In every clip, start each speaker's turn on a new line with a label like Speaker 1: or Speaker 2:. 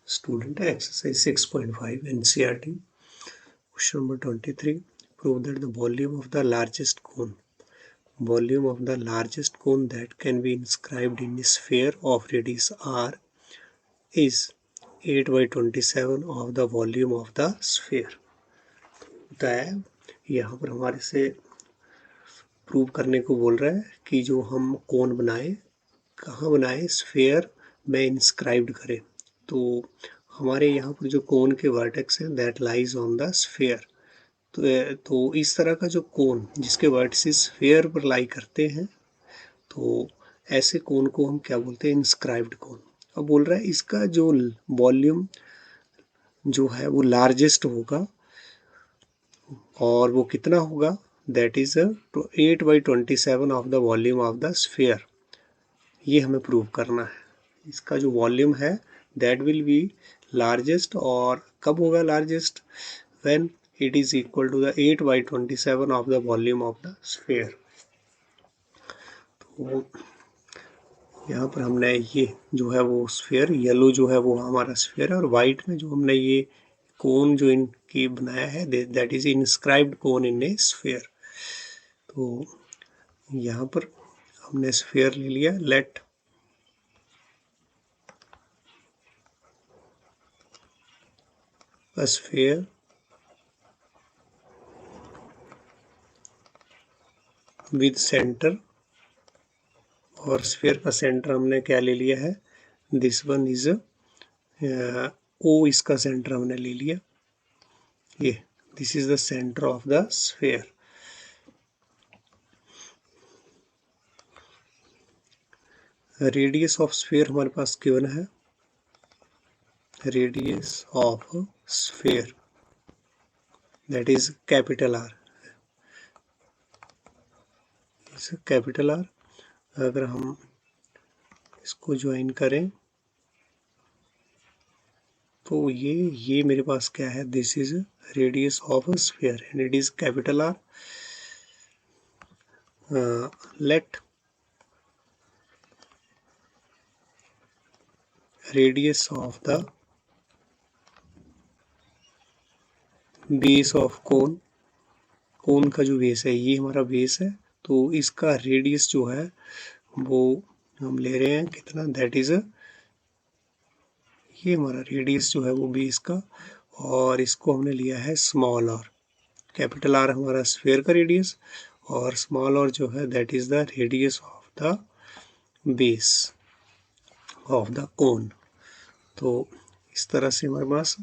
Speaker 1: Student, exercise 6.5 NCERT, question number 23. Prove that the volume of the largest cone that can be inscribed in a sphere of radius r is 8/27 of the volume of the sphere. होता है यहाँ पर हमारे से prove करने को बोल रहा है कि जो हम कोन बनाए, कहाँ बनाए, स्फेयर में इंस्क्राइब्ड करें। तो हमारे यहाँ पर जो कोन के वर्टेक्स हैं that lies on the sphere. तो इस तरह का जो कोन जिसके वर्टिसेस स्फेयर पर लाई करते हैं, तो ऐसे कोन को हम क्या बोलते हैं, इंस्क्राइब्ड कोन। अब बोल रहा है इसका जो वॉल्यूम जो है वो लार्जेस्ट होगा, और वो कितना होगा, that is 8/27 of the volume of the sphere. ये हमें प्रूव करना है। इसका जो वॉल्यूम है दैट विल बी लार्जेस्ट, और कब होगा largest, when it is equal to the 8/27 of the volume of the sphere। तो यहाँ पर हमने ये जो है वो स्फेयर, येलो जो है वो हमारा स्फेयर है, और वाइट में जो हमने ये कोन जो इनकी बनाया है that is inscribed cone in a sphere. तो यहाँ पर हमने स्फेयर ले लिया। Let a sphere with center, और स्फेयर का सेंटर हमने क्या ले लिया है, दिस वन इज ओ, इसका सेंटर हमने ले लिया, ये this is the centre of the sphere. Radius of sphere हमारे पास गिवन है, radius of sphere that is capital are, capital R. अगर हम इसको ज्वाइन करें तो ये मेरे पास क्या है, this is radius of sphere and it is capital R. Let radius of the base of cone, cone का जो बेस है ये हमारा बेस है, तो इसका रेडियस जो है वो हम ले रहे हैं कितना, दैट इज ये हमारा रेडियस जो है वो बेस का, और इसको हमने लिया है स्मॉल आर। कैपिटल आर हमारा स्फेयर का रेडियस, और स्मॉल आर जो है that is the radius of the base of the cone. तो इस तरह से हमारे पास,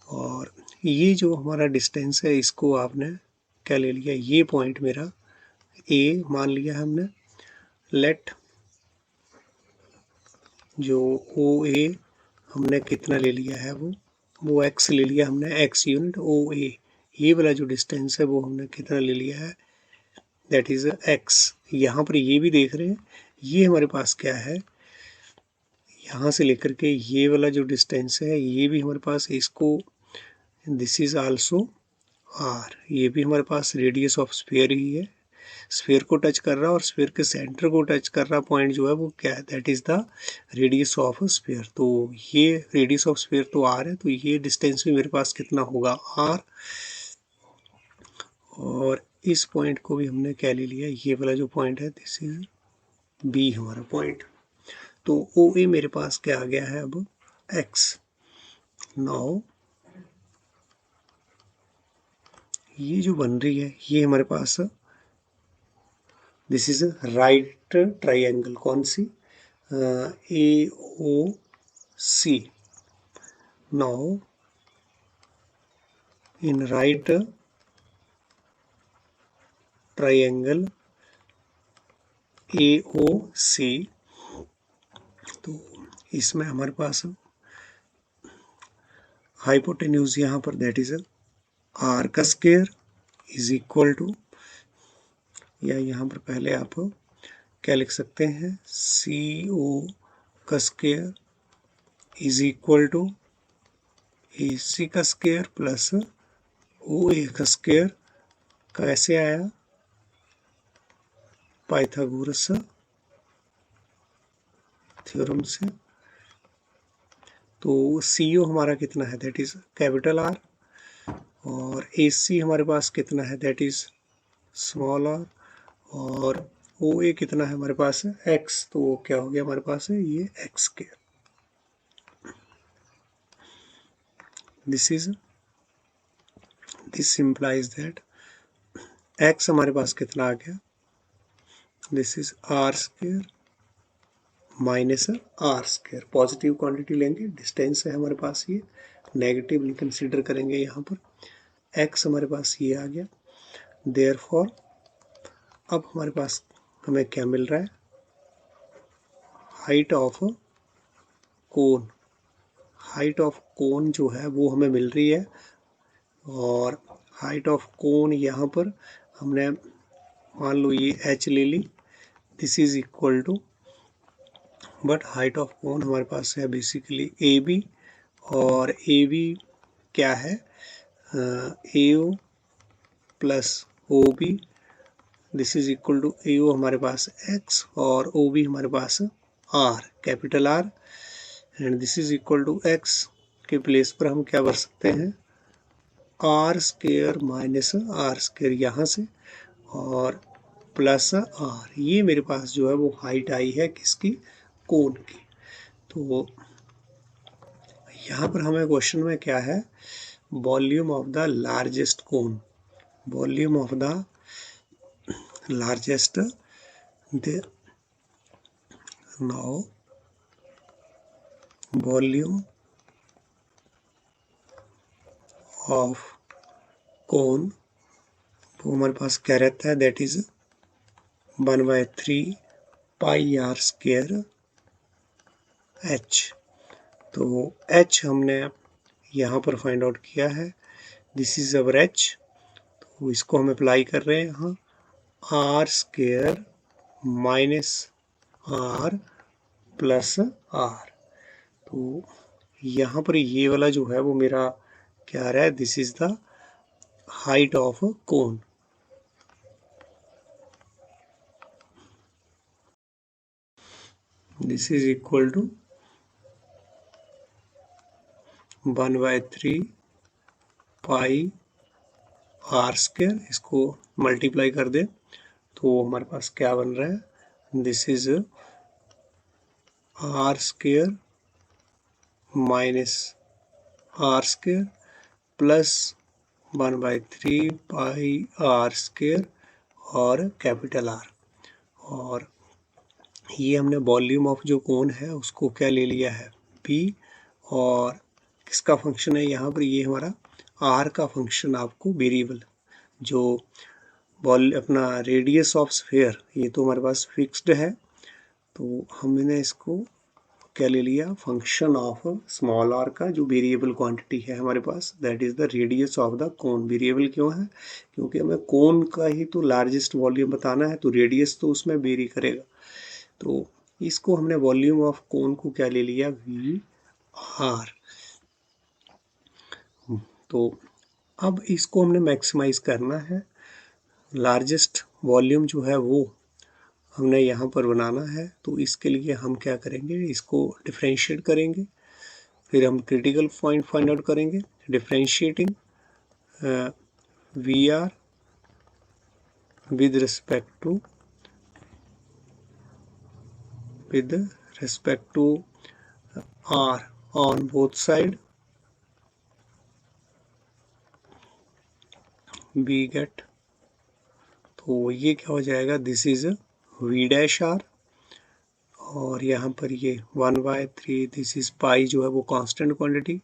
Speaker 1: और ये जो हमारा डिस्टेंस है इसको आपने क्या ले लिया, ये पॉइंट मेरा ए मान लिया हमने। लेट जो ओ ए हमने कितना ले लिया है, वो एक्स ले लिया हमने, एक्स यूनिट। ओ ए ये वाला जो डिस्टेंस है वो हमने कितना ले लिया है, दैट इज एक्स। यहाँ पर ये भी देख रहे हैं, ये हमारे पास क्या है, यहाँ से लेकर के ये वाला जो डिस्टेंस है ये भी हमारे पास, इसको दिस इज आल्सो आर, ये भी हमारे पास रेडियस ऑफ स्फेयर ही है, स्फेयर को टच कर रहा है, और स्फेयर के सेंटर को टच कर रहा पॉइंट जो है वो क्या है, that is the radius of sphere. तो ये रेडियस ऑफ स्फेयर तो आर है, तो ये डिस्टेंस भी मेरे पास कितना होगा, आर। और इस पॉइंट को भी हमने क्या ले लिया, ये वाला जो पॉइंट है दिस इज बी हमारा पॉइंट। तो ओ ए मेरे पास क्या आ गया है अब, एक्स। नाउ ये जो बन रही है ये हमारे पास, दिस इज राइट ट्राइंगल, कौन सी, A O C. Now in right triangle A O C, तो इसमें हमारे पास हाइपोटेन्यूज यहाँ पर दैट इज आर का स्क्वायर इज इक्वल टू, या यहाँ पर पहले आप क्या लिख सकते हैं, सी ओ का स्क्वायर इज इक्वल टू ए सी का स्क्वायर प्लस ओ ए का स्क्वायर। कैसे आया, पाइथागोरस थ्योरम से। तो सी ओ हमारा कितना है, दैट इज कैपिटल आर, और ए सी हमारे पास कितना है, दैट इज स्मॉल आर, और ओ ए कितना है हमारे पास है एक्स, तो क्या हो गया हमारे पास है ये x square. This implies that x हमारे पास कितना आ गया, this is R square minus R square. Positive quantity लेंगे, डिस्टेंस है हमारे पास ये, नेगेटिव कंसीडर करेंगे यहाँ पर। एक्स हमारे पास ये आ गया, देयरफॉर अब हमारे पास हमें क्या मिल रहा है, height of cone. Height of cone जो है वो हमें मिल रही है, और हाइट ऑफ कोन यहाँ पर हमने मान लो ये h ले ली, this is equal to, but height of cone हमारे पास है बेसिकली ए बी, और ए बी क्या है, A O plus O B, this is equal to A O हमारे पास x और ओ बी हमारे पास r, capital R, and this is equal to x के प्लेस पर हम क्या भर सकते हैं, R square minus R square यहाँ से, और प्लस आर, ये मेरे पास जो है वो हाइट आई है किसकी, कोन की। तो यहाँ पर हमें क्वेश्चन में क्या है, volume of the largest cone, volume of the largest, now volume of cone, वो हमारे पास क्या रहता है, that is 1/3 pi R square H. तो एच हमने यहाँ पर फाइंड आउट किया है, दिस इज अवर एच, तो इसको हम अप्लाई कर रहे हैं यहाँ, R square minus R plus R. तो यहाँ पर ये वाला जो है वो मेरा क्या आ रहा है, this is the height of cone. This is equal to 1/3 pi R square, इसको मल्टीप्लाई कर दे तो हमारे पास क्या बन रहा है, this is R square minus R square plus 1/3 pi R square और कैपिटल आर, और ये हमने वॉल्यूम ऑफ जो कोन है उसको क्या ले लिया है, पी, और किसका फंक्शन है यहाँ पर, ये हमारा आर का फंक्शन, आपको वेरिएबल जो बॉल अपना रेडियस ऑफ स्फीयर, ये तो हमारे पास फिक्स्ड है, तो हमने इसको क्या ले लिया, फंक्शन ऑफ स्मॉल आर का जो वेरिएबल क्वांटिटी है हमारे पास, that is the radius of the cone. Variable क्यों है, क्योंकि हमें कोन का ही तो लार्जेस्ट वॉल्यूम बताना है, तो रेडियस तो उसमें वेरी करेगा, तो इसको हमने वॉल्यूम ऑफ कोन को क्या ले लिया, वी आर। तो अब इसको हमने मैक्सिमाइज करना है, लार्जेस्ट वॉल्यूम जो है वो हमने यहाँ पर बनाना है, तो इसके लिए हम क्या करेंगे, इसको डिफ्रेंशिएट करेंगे, फिर हम क्रिटिकल पॉइंट फाइंड आउट करेंगे, differentiating V R with respect to R on both side, we get, तो ये क्या हो जाएगा, this is V dash R, और यहाँ पर ये 1/3, दिस इज पाई जो है वो कांस्टेंट क्वांटिटी।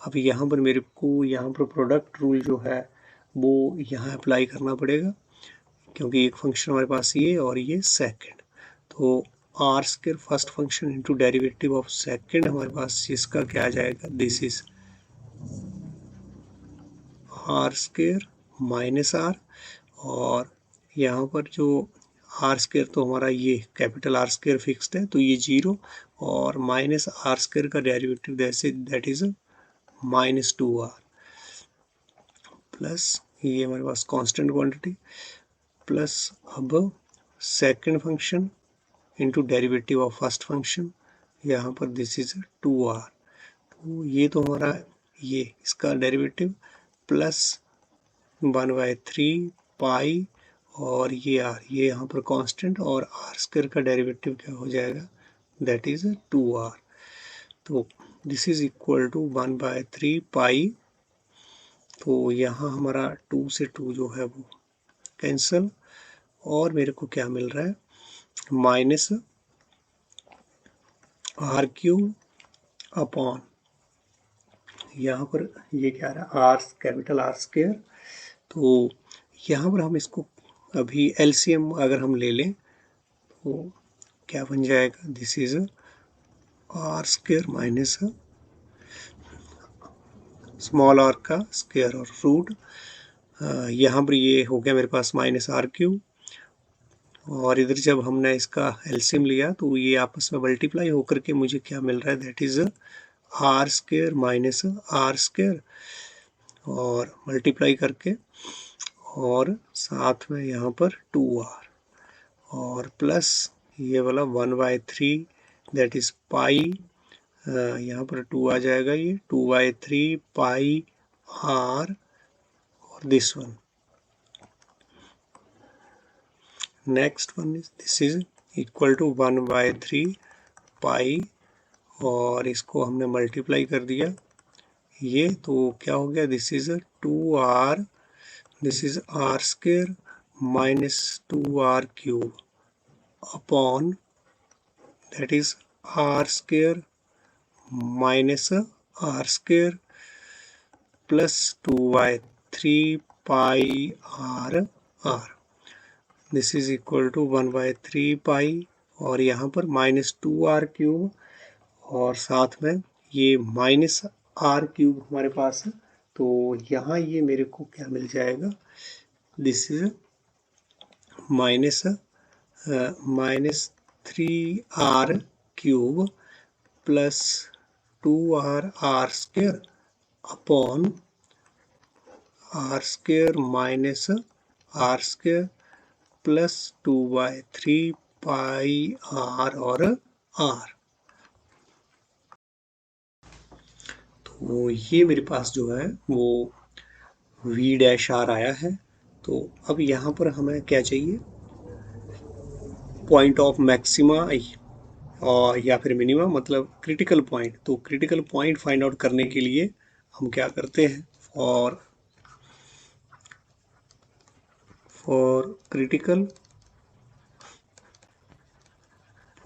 Speaker 1: अब यहाँ पर मेरे को यहाँ पर प्रोडक्ट रूल जो है वो यहाँ अप्लाई करना पड़ेगा, क्योंकि एक फंक्शन हमारे पास ये और ये सेकंड, तो R square first function into derivative of second हमारे पास इसका क्या आ जाएगा, this is R square minus R, और यहाँ पर जो आर स्क्वायर तो हमारा ये कैपिटल आर स्क्वायर फिक्स्ड है, तो ये 0, और माइनस आर स्क्वायर का derivative that is -2r, plus ये हमारे पास कांस्टेंट क्वांटिटी, प्लस अब second function into derivative of first function, यहाँ पर दिस इज 2r, तो ये तो हमारा ये इसका डेरिवेटिव प्लस 1/3 पाई और ये आर, ये यहाँ पर कांस्टेंट, और आर स्क्वायर का डेरिवेटिव क्या हो जाएगा, दैट इज 2r। तो this is equal to 1/3 pi, तो यहाँ हमारा 2 से 2 जो है वो कैंसल, और मेरे को क्या मिल रहा है, माइनस आर क्यूब अपॉन, यहाँ पर ये क्या रहा, आर कैपिटल आर स्क्वायर। तो यहाँ पर हम इसको अभी एलसीएम अगर हम ले लें तो क्या बन जाएगा, this is R square minus small R का स्क्वायर और रूट, यहाँ पर ये हो गया मेरे पास माइनस आर क्यूब, और इधर जब हमने इसका एलसीएम लिया तो ये आपस में मल्टीप्लाई होकर के मुझे क्या मिल रहा है, that is R square minus R square, और मल्टीप्लाई करके और साथ में यहाँ पर 2r और प्लस ये वाला 1/3 दैट इज पाई, यहाँ पर 2 आ जाएगा, ये 2/3 पाई r, और this one next one is this is equal to 1/3 pi, और इसको हमने मल्टीप्लाई कर दिया ये, तो क्या हो गया, this is 2r, this is R square minus 2r cube upon that is R square minus R square plus 2/3 pi R R, this is equal to 1/3 pi, और यहाँ पर माइनस 2r क्यूब, और साथ में ये माइनस आर क्यूब हमारे पास है, तो यहाँ ये मेरे को क्या मिल जाएगा, this is minus 3r cube plus 2r R square upon R square minus R square plus 2/3 pi R और आर। तो ये मेरे पास जो है वो v डैश आर आया है। तो अब यहाँ पर हमें क्या चाहिए, पॉइंट ऑफ मैक्सिमा और या फिर मिनिमा, मतलब क्रिटिकल पॉइंट। तो क्रिटिकल पॉइंट फाइंड आउट करने के लिए हम क्या करते हैं, for critical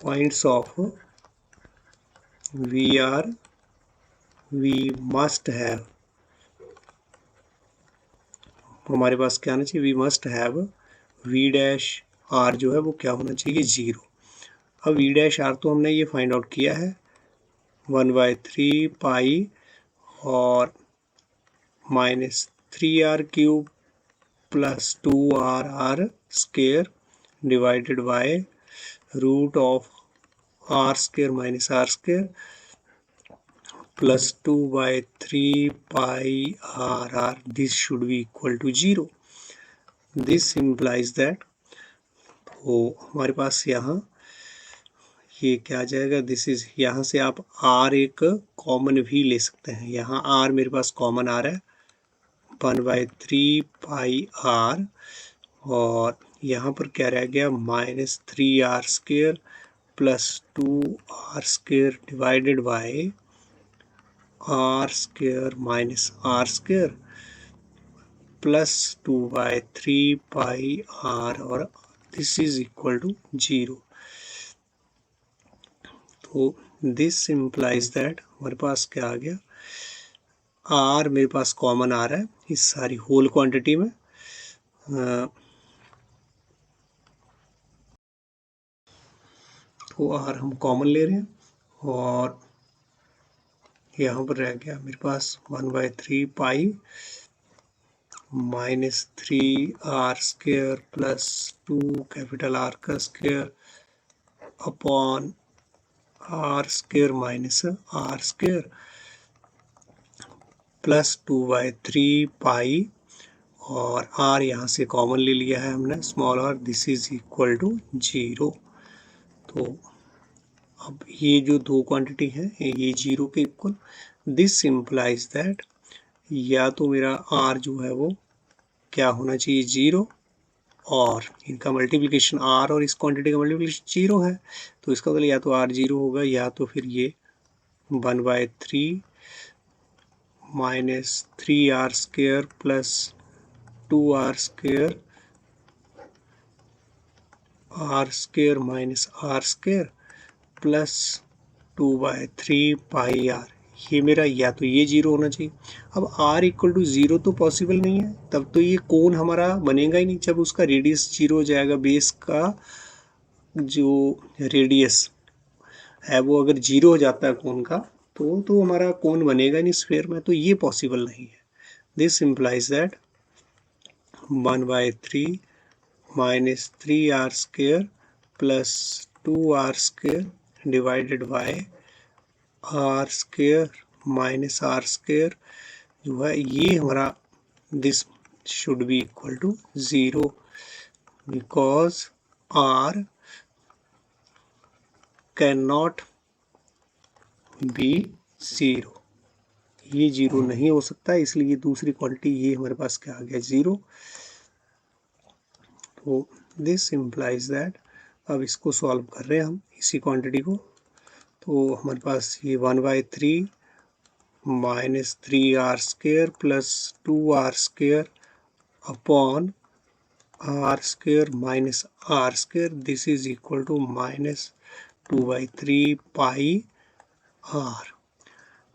Speaker 1: points of V R we must have, हमारे पास क्या होना चाहिए, we must have V dash R जो है वो क्या होना चाहिए, 0। अब वी डैश आर तो हमने ये फाइंड आउट किया है 1/3 पाई और minus 3r cube plus 2r square divided by root of r square minus r square plus 2/3 pi r, this should be equal to 0। This implies that, तो हमारे पास यहाँ ये क्या आ जाएगा, दिस इज, यहाँ से आप r एक कॉमन भी ले सकते हैं, यहाँ r मेरे पास कॉमन आ रहा है 1/3 पाई r, और यहाँ पर क्या रह गया, minus 3r square plus 2r square divided bye r square minus r square plus 2/3 pi r, और दिस इज इक्वल टू 0। तो दिस इम्प्लाइज दैट हमारे पास क्या आ गया, r मेरे पास कॉमन आ रहा है इस सारी होल क्वांटिटी में, तो r हम कॉमन ले रहे हैं, और यहाँ पर रह गया मेरे पास 1/3 pi minus 3r square plus 2 capital R का square upon r square minus r square plus 2/3 pi, और r यहाँ से कॉमन ले लिया है हमने small r, this is equal to 0। तो अब ये जो दो क्वांटिटी है ये 0 के इक्वल, दिस इम्प्लाइज दैट या तो मेरा r जो है वो क्या होना चाहिए 0, और इनका मल्टीप्लिकेशन r और इस क्वांटिटी का मल्टीप्लिकेशन 0 है, तो इसका मतलब या तो r 0 होगा या तो फिर ये 1/3 minus 3r² plus 2r² r² minus r² plus 2/3 pi r, ये मेरा या तो ये 0 होना चाहिए। अब r इक्वल टू 0 तो पॉसिबल नहीं है, तब तो ये कोण हमारा बनेगा ही नहीं। जब उसका रेडियस 0 हो जाएगा, बेस का जो रेडियस है वो अगर 0 हो जाता है कोण का, तो हमारा कोण बनेगा नहीं स्फीयर में, तो ये पॉसिबल नहीं है। This implies that 1/3 minus 3r² plus 2r² divided by r² minus r² जो है ये हमारा this should be equal to 0 because r can not be 0, ये 0 नहीं हो सकता, इसलिए दूसरी क्वांटिटी ये हमारे पास क्या आ गया 0। तो दिस इम्प्लाइज दैट, अब इसको सॉल्व कर रहे हैं हम इसी क्वांटिटी को, तो हमारे पास ये 1/3 minus 3r² plus 2r² upon r² minus r², this is equal to minus 2/3 pi r।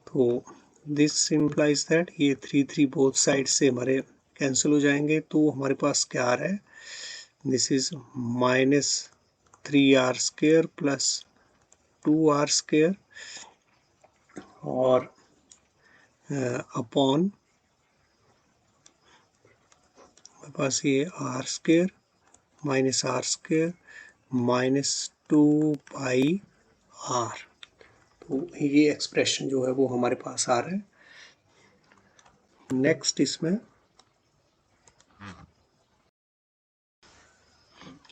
Speaker 1: तो दिस इम्प्लाइज दैट ये 3 बोथ साइड से हमारे कैंसिल हो जाएंगे, तो हमारे पास क्या आ रहा है, this is minus 3r² plus 2r² और अपॉन मेरे पास ये r² माइनस r² माइनस 2 पाई r। तो ये एक्सप्रेशन जो है वो हमारे पास आ रहा है। नेक्स्ट इसमें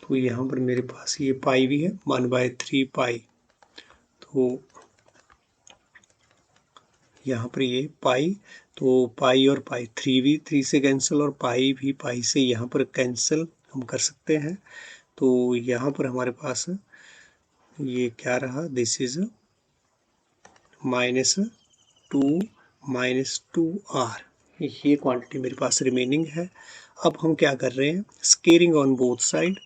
Speaker 1: तो यहाँ पर मेरे पास ये पाई भी है 1/3 पाई, तो यहाँ पर ये पाई, तो पाई और पाई 3 से कैंसिल और पाई भी पाई से यहाँ पर कैंसिल हम कर सकते हैं। तो यहाँ पर हमारे पास ये क्या रहा, दिस इज -2 -2r, ये क्वांटिटी मेरे पास रिमेनिंग है। अब हम क्या कर रहे हैं, squaring on both side,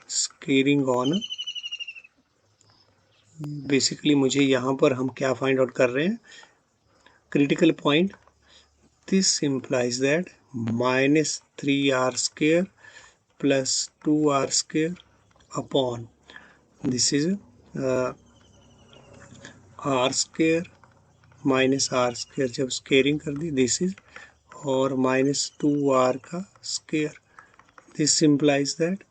Speaker 1: squaring on, basically मुझे यहाँ पर हम क्या फाइंड आउट कर रहे हैं, critical point. This implies that -3r² plus 2r² upon this is r² minus r², जब स्केयरिंग कर दी दिस इज, और -2r का square, this implies that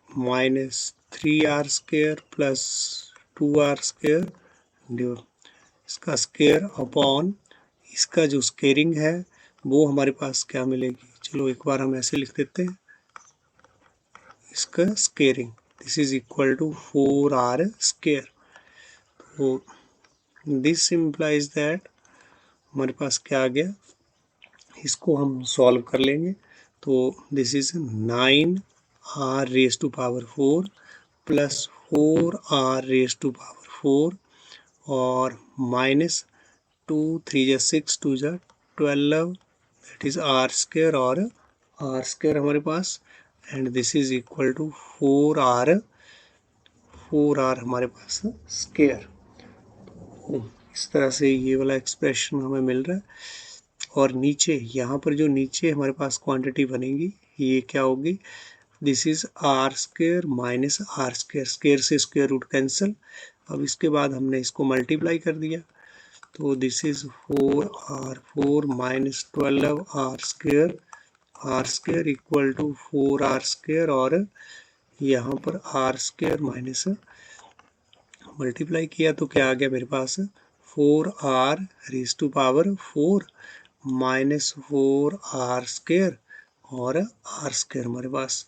Speaker 1: -3r² plus 2r² इसका स्केयर अपॉन इसका जो स्केयरिंग है वो हमारे पास क्या मिलेगी, चलो एक बार हम ऐसे लिख देते हैं, इसका squaring this is equal to 4r²। तो दिस इम्प्लाइज दैट हमारे पास क्या आ गया, इसको हम सॉल्व कर लेंगे, तो this is 9r⁴ plus 4r⁴ और माइनस 2 3 6 2 12, दैट इज r² और r² हमारे पास, and this is equal to 4r हमारे पास स्केयर। इस तरह से ये वाला एक्सप्रेशन हमें मिल रहा है। और नीचे यहाँ पर जो नीचे हमारे पास क्वांटिटी बनेगी ये क्या होगी, this is r² minus r², square से स्क्वायर रूट कैंसिल, अब इसके बाद हमने इसको मल्टीप्लाई कर दिया, तो this is 4r4 minus 12r², equal to 4r², और यहाँ पर r² माइनस मल्टीप्लाई किया तो क्या आ गया मेरे पास 4r⁴ माइनस 4r² और r² हमारे पास।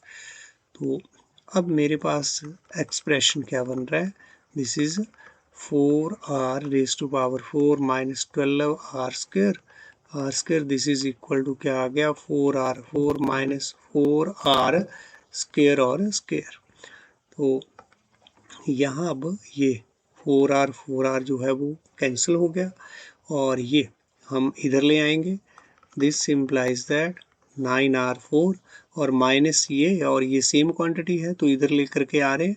Speaker 1: तो अब मेरे पास एक्सप्रेशन क्या बन रहा है, this is 4r⁴ minus 12r² this is equal to क्या आ गया 4r4 माइनस 4r² और स्क्वायर। तो यहाँ अब ये 4r जो है वो कैंसिल हो गया और ये हम इधर ले आएंगे। दिस इम्प्लाइज दैट 9r4 और माइनस ये और ये सेम क्वांटिटी है तो इधर लेकर के आ रहे हैं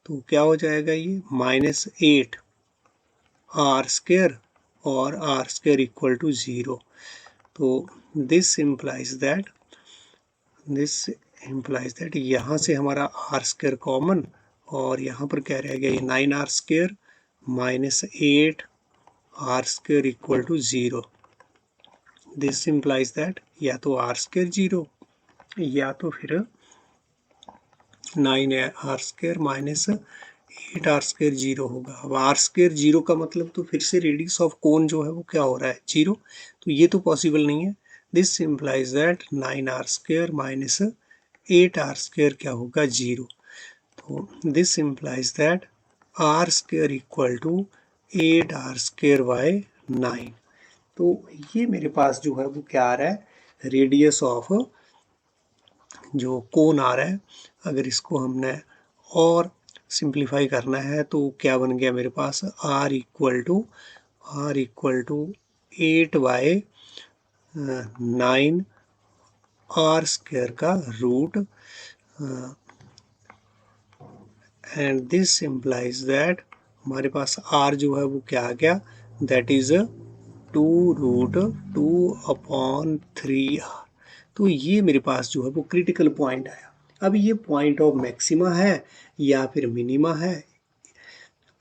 Speaker 1: तो क्या हो जाएगा ये माइनस 8r² और r² इक्वल टू 0। तो दिस इम्प्लाइज दैट यहाँ से हमारा r² कॉमन और यहाँ पर क्या रह गया ये 9r² minus 8r² equal to 0। This implies that या तो r² 0 या तो फिर 9r² माइनस 8r² 0 होगा। अब r² 0 का मतलब तो फिर से रेडियस ऑफ कोन जो है वो क्या हो रहा है 0, तो ये तो पॉसिबल नहीं है। This implies that 9r² minus 8r² क्या होगा 0। तो this implies that r² equal to 8r² by 9। तो ये मेरे पास जो है वो क्या आ रहा है रेडियस ऑफ जो कोन आ रहा है। अगर इसको हमने और सिंप्लीफाई करना है तो क्या बन गया मेरे पास r equal to 8 by 9 r² का root and this implies that हमारे पास r जो है वो क्या आ गया दैट इज 2√2/3r। तो ये मेरे पास जो है वो क्रिटिकल पॉइंट आया। अब ये पॉइंट ऑफ मैक्सिमा है या फिर मिनिमा है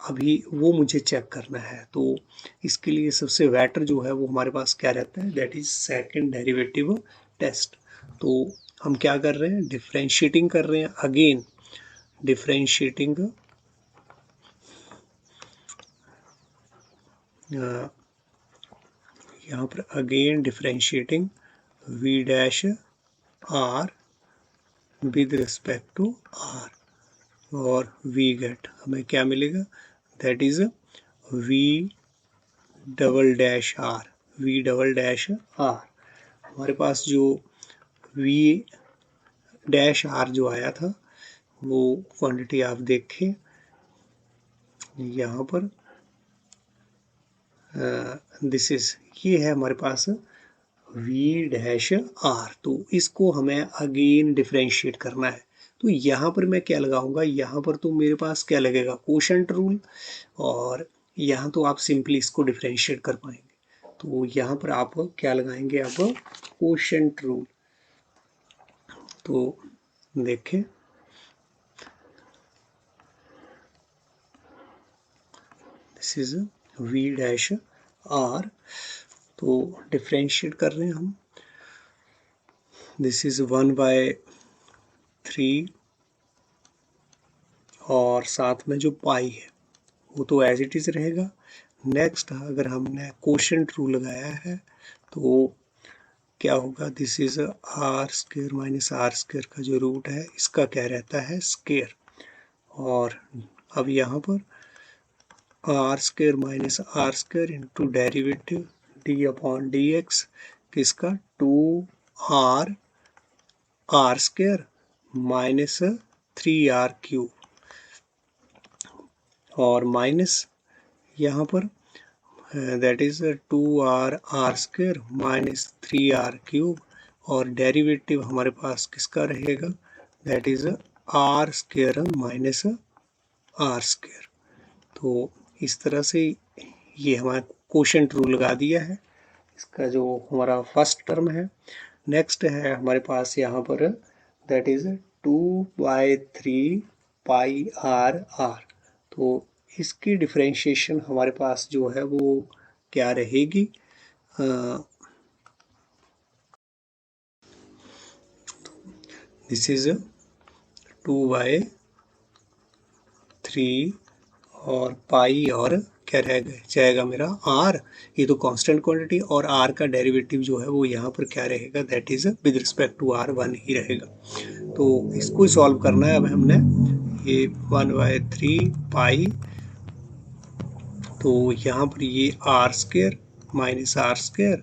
Speaker 1: अभी वो मुझे चेक करना है। तो इसके लिए सबसे बेटर जो है वो हमारे पास क्या रहता है that is second derivative test. तो हम क्या कर रहे हैं डिफरेंशिएटिंग कर रहे हैं अगेन डिफरेंशिएटिंग यहाँ पर again differentiating v dash r with respect to r और v गेट हमें क्या मिलेगा that is v double dash r हमारे पास जो v डैश r जो आया था वो क्वांटिटी आप देखें यहाँ पर दिस इज ये है हमारे पास v डैश r। तो इसको हमें अगेन डिफरेंशिएट करना है। तो यहाँ पर मैं क्या लगाऊंगा यहाँ पर तो मेरे पास क्या लगेगा कोशेंट रूल और यहाँ तो आप सिंपली इसको डिफरेंशिएट कर पाएंगे। तो यहाँ पर आप क्या लगाएंगे अब कोशेंट रूल। तो देखें this is v dash r। तो डिफरेंशिएट कर रहे हैं हम दिस इज 1/3 और साथ में जो पाई है वो तो एज इट इज रहेगा। नेक्स्ट अगर हमने कोशेंट रूल लगाया है तो क्या होगा this is r² minus r² का जो रूट है इसका क्या रहता है स्क्वायर। और अब यहाँ पर r² minus r² into derivative d/dx किसका 2r² माइनस 3r³ और माइनस यहाँ पर that is 2r² minus 3r³ और डेरिवेटिव हमारे पास किसका रहेगा that is r² minus r²। तो इस तरह से ये हमारा कोशेंट रूल लगा दिया है इसका जो हमारा फर्स्ट टर्म है। नेक्स्ट है हमारे पास यहाँ पर दैट इज 2/3 पाई r। तो इसकी डिफरेंशिएशन हमारे पास जो है वो क्या रहेगी दिस इज 2/3 और पाई और क्या रह जाएगा मेरा r। ये तो कांस्टेंट क्वांटिटी और r का डेरिवेटिव जो है वो यहाँ पर क्या रहेगा that is with respect to r 1 ही रहेगा। तो इसको सॉल्व करना है अब हमने ये 1/3 पाई तो यहाँ पर ये R square minus R square,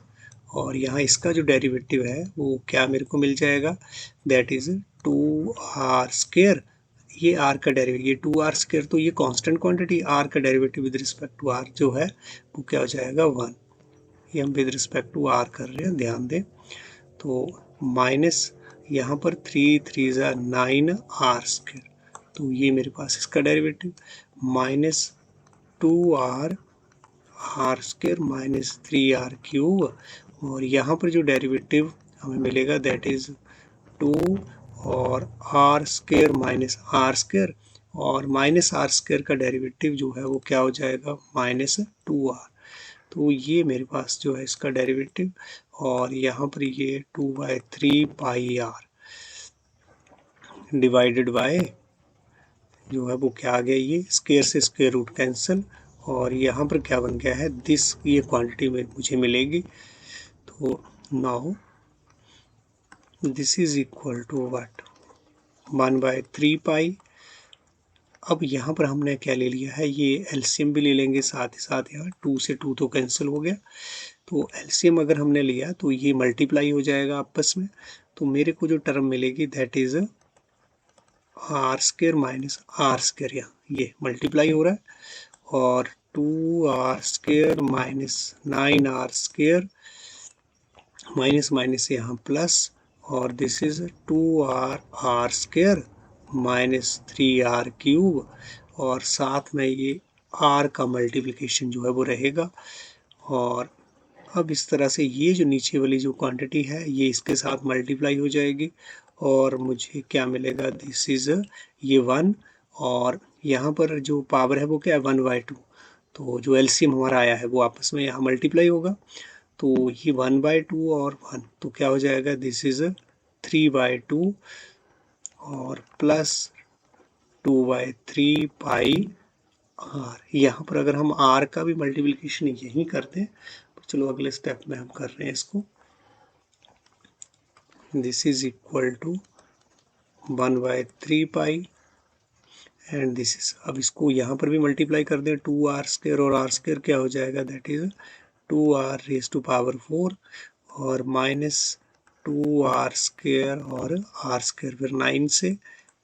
Speaker 1: और यहाँ इसका जो डेरिवेटिव है वो क्या मेरे को मिल जाएगा, दैट इज 2r²। ये r का डेरिवेटिव, ये 2r², तो ये कांस्टेंट क्वांटिटी, r का derivative with respect to r जो है वो क्या हो जाएगा 1। ये हम विद रिस्पेक्ट टू r कर रहे हैं, ध्यान दें। तो माइनस यहाँ पर 3 3 ज़ा 9r², तो ये मेरे पास इसका derivative minus 2r r² minus 3r³ और यहाँ पर जो डेरिवेटिव हमें मिलेगा दैट इज 2 और r² माइनस r², और माइनस r² का डेरिवेटिव जो है वो क्या हो जाएगा माइनस 2r। तो ये मेरे पास जो है इसका डेरिवेटिव, और यहाँ पर ये 2/3 पाई r डिवाइडेड बाय जो है वो क्या आ गया, ये स्क्वायर से स्क्वायर रूट कैंसिल, और यहाँ पर क्या बन गया है दिस, ये क्वांटिटी में मुझे मिलेगी। तो now this is equal to what 1/3 pi. अब यहाँ पर हमने क्या ले लिया है, ये एलसीएम भी ले लेंगे साथ ही साथ, यहाँ 2 से 2 तो कैंसिल हो गया, तो एलसीएम अगर हमने लिया तो ये मल्टीप्लाई हो जाएगा आपस में। तो मेरे को जो टर्म मिलेगी that is r² minus r², यहाँ ये मल्टीप्लाई हो रहा है, और 2r² minus 9r² minus minus यहाँ प्लस, और this is 2r² minus 3r³, और साथ में ये r का मल्टीप्लिकेशन जो है वो रहेगा। और अब इस तरह से ये जो नीचे वाली जो क्वांटिटी है ये इसके साथ मल्टीप्लाई हो जाएगी, और मुझे क्या मिलेगा, दिस इज ये 1, और यहाँ पर जो पावर है वो क्या है 1/2, तो जो एलसीएम हमारा आया है वो आपस में यहाँ मल्टीप्लाई होगा, तो ये 1/2 और 1, तो क्या हो जाएगा दिस इज 3/2 और प्लस 2/3 पाई r। यहाँ पर अगर हम r का भी मल्टीप्लिकेशन यहीं करते हैं, तो चलो अगले स्टेप में हम कर रहे हैं इसको। This is equal to 1/3 pi and this is, अब इसको यहाँ पर भी मल्टीप्लाई कर दें, 2r² और r² क्या हो जाएगा दैट इज 2r⁴ और माइनस 2r² और r² फिर 9 से,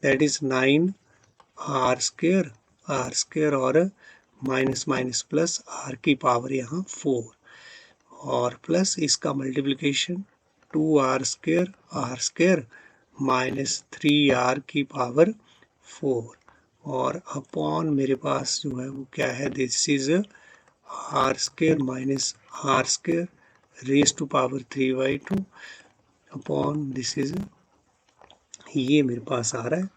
Speaker 1: दैट इज 9r² और माइनस माइनस प्लस r की पावर यहाँ 4, और प्लस इसका multiplication 2r² r² minus 3r की पावर 4, और अपॉन मेरे पास जो है वो क्या है, this is r² minus r² raise to power 3/2 upon this is, ये मेरे पास आ रहा है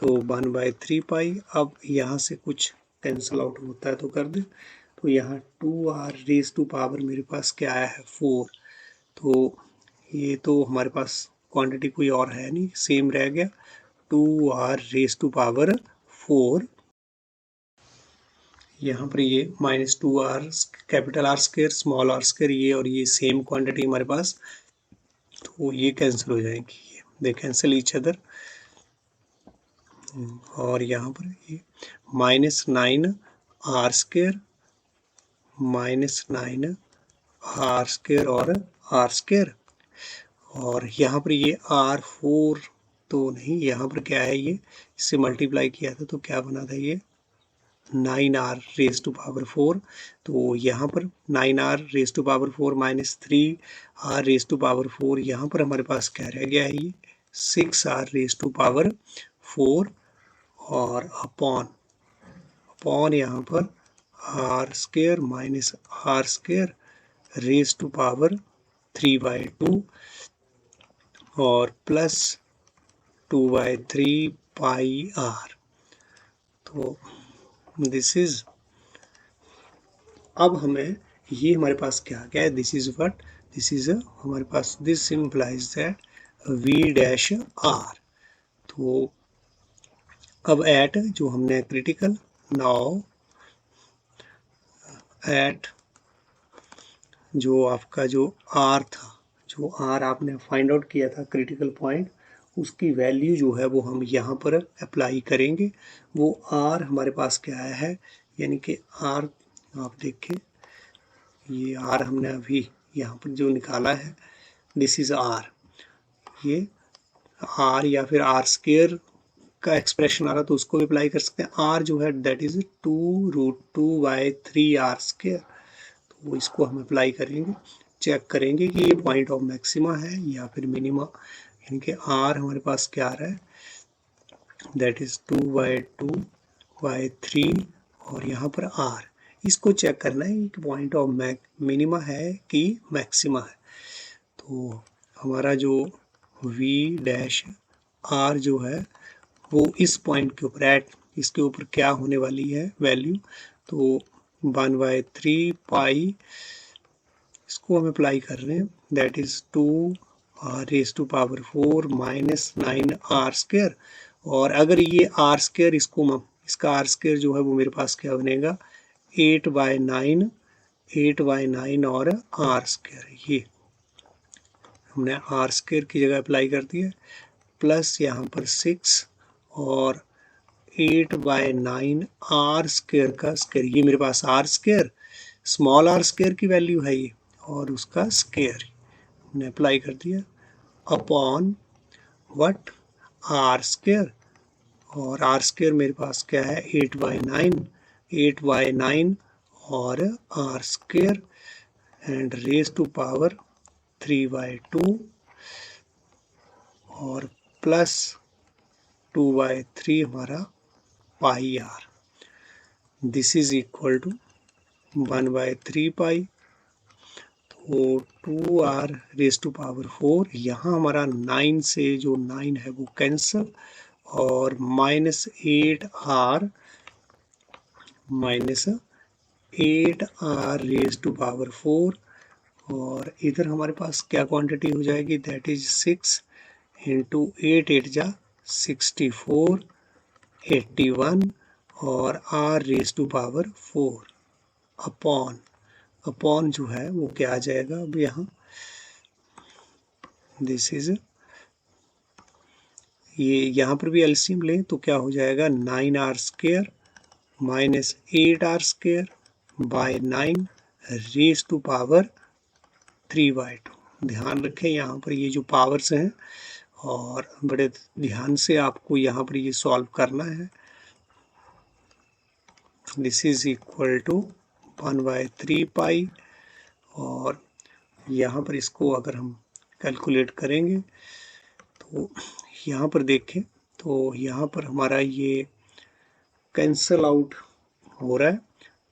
Speaker 1: तो 1/3 पाई। अब यहाँ से कुछ कैंसिल आउट होता है तो कर दे, तो यहाँ 2r रेज टू पावर मेरे पास क्या आया है 4, तो ये तो हमारे पास क्वांटिटी कोई और है नहीं, सेम रह गया 2r रेज टू पावर 4। यहाँ पर ये minus 2r capital r² small r², ये और ये सेम क्वांटिटी हमारे पास, तो ये कैंसिल हो जाएगी, दे कैंसिल ईच अदर, और यहाँ पर ये माइनस 9r² माइनस 9r² और r², और यहाँ पर ये r4 तो नहीं, यहाँ पर क्या है, ये इससे मल्टीप्लाई किया था तो क्या बना था ये 9r रेज टू पावर 4, तो यहाँ पर 9r raise to power 4 minus 3r raise to power 4, यहाँ पर हमारे पास क्या रह गया है ये 6r रेज टू पावर 4, और अपॉन यहाँ पर r² minus r² raise to power 3/2 और प्लस 2/3 पाई r। तो दिस इज, अब हमें ये हमारे पास क्या आ गया है, this is what, this is हमारे पास, दिस इम्प्लाइज दैट v'(r). तो अब एट जो हमने क्रिटिकल, नाउ एट जो आपका जो r था, जो r आपने फाइंड आउट किया था क्रिटिकल पॉइंट, उसकी वैल्यू जो है वो हम यहाँ पर अप्लाई करेंगे। वो r हमारे पास क्या आया है, यानी कि r आप देखें ये आर हमने अभी यहाँ पर जो निकाला है, दिस इज आर, ये आर या फिर आर स्क्वेयर का एक्सप्रेशन आ रहा तो उसको भी अप्लाई कर सकते हैं। आर जो है दैट इज 2√2/3r², तो इसको हम अप्लाई करेंगे, चेक करेंगे कि ये पॉइंट ऑफ मैक्सिमा है या फिर मिनिमा, यानी कि आर हमारे पास क्या आ रहा है, दैट इज 2/2/3 और यहाँ पर आर, इसको चेक करना है कि पॉइंट ऑफ मिनिमा है कि मैक्सिमा है। तो हमारा जो वी डैश आर जो है वो इस पॉइंट के ऊपर इसके ऊपर क्या होने वाली है वैल्यू, तो 1/3 पाई, इसको हम अप्लाई कर रहे हैं, that is 2r⁴ minus 9r²। और अगर ये r², इसका r² जो है वो मेरे पास क्या बनेगा, 8/9 और r², ये हमने r² की जगह अप्लाई कर दिया, प्लस यहाँ पर 6 और 8/9 r² का स्क्वायर, ये मेरे पास r², स्मॉल r² की वैल्यू है ये, और उसका स्क्वायर हमने अप्लाई कर दिया अपॉन व्हाट, r², और r² मेरे पास क्या है, 8/9 और r² and raise to power 3/2 और प्लस 2/3 हमारा pi R, this is equal to 1/3 pi, तो 2r⁴, यहाँ हमारा 9 से जो 9 है वो कैंसल, और -8r -8r⁴, और इधर हमारे पास क्या क्वांटिटी हो जाएगी, दैट इज 6 इंटू 8 जा 64 81 और r⁴ अपॉन जो है वो क्या आ जाएगा, अब यहाँ दिस इज, ये यहाँ पर भी एलसीएम लें तो क्या हो जाएगा, 9r² minus 8r² by 9 raise to power 3/2। ध्यान रखें यहाँ पर ये जो पावर्स हैं, और बड़े ध्यान से आपको यहाँ पर ये सॉल्व करना है। This is equal to 1/3 pi, और यहाँ पर इसको अगर हम कैलकुलेट करेंगे तो यहाँ पर देखें तो यहाँ पर हमारा ये कैंसल आउट हो रहा है,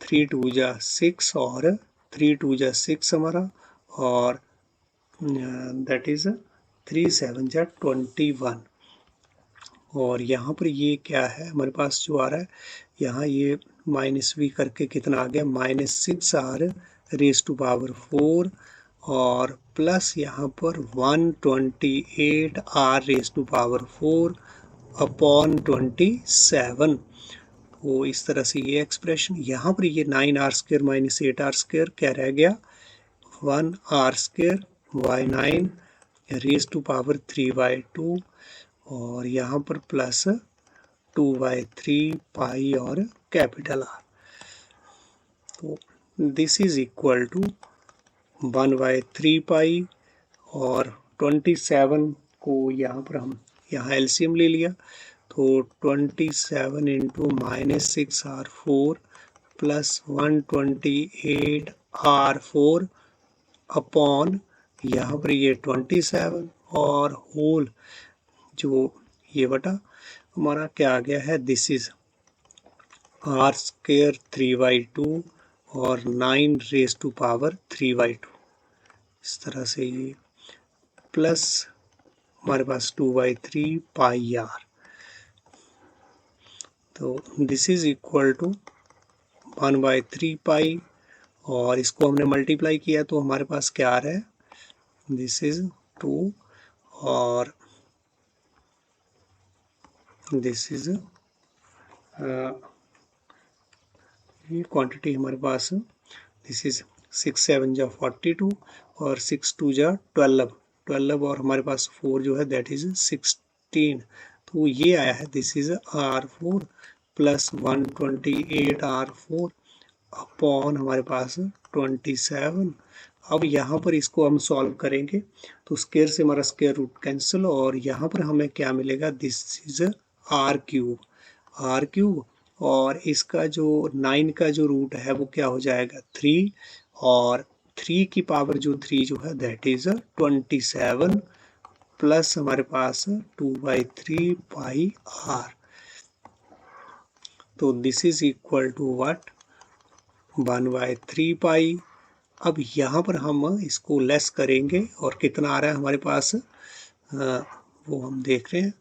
Speaker 1: 3 × 2 = 6 और 3 × 2 = 6 हमारा, और दैट इज 3 × 7 = 21, और यहाँ पर ये क्या है हमारे पास जो आ रहा है, यहाँ ये -v करके कितना आ गया, -6r⁴ और प्लस यहाँ पर 128r⁴ अपॉन 27, तो इस तरह से ये एक्सप्रेशन, यहाँ पर ये 9r² माइनस 8r² क्या रह गया, 1r² bye 9 raise to power 3/2, और यहाँ पर प्लस 2/3 पाई और कैपिटल आर, तो this is equal to 1/3 pi, और 27 को यहाँ पर हम यहाँ एलसीएम ले लिया, तो 27 into -6r⁴ plus 128r⁴ upon यहाँ पर ये 27 और होल जो ये बटा हमारा क्या आ गया है, दिस इज r² 3/2 और 9 रेज़ टू पावर 3/2, इस तरह से ये प्लस हमारे पास 2/3 पाई आर, तो this is equal to 1/3 pi, और इसको हमने मल्टीप्लाई किया तो हमारे पास क्या आ रहा है, दिस इज 2 और दिस इज ये क्वांटिटी हमारे पास, दिस इज 6 × 7 = 42 और 6 × 2 = 12 और हमारे पास 4 जो है दैट इज 16, तो ये आया है, this is r4 plus 128r4 upon हमारे पास 27। अब यहाँ पर इसको हम सॉल्व करेंगे तो स्क्वायर से हमारा स्क्वायर रूट कैंसिल, और यहाँ पर हमें क्या मिलेगा, दिस इज आर क्यूब, और इसका जो 9 का जो रूट है वो क्या हो जाएगा 3, और 3 की पावर जो 3 जो है दैट इज 27, प्लस हमारे पास 2/3 पाई आर। तो this is equal to what, 1/3 pi. अब यहाँ पर हम इसको लेस करेंगे और कितना आ रहा है हमारे पास, वो हम देख रहे हैं।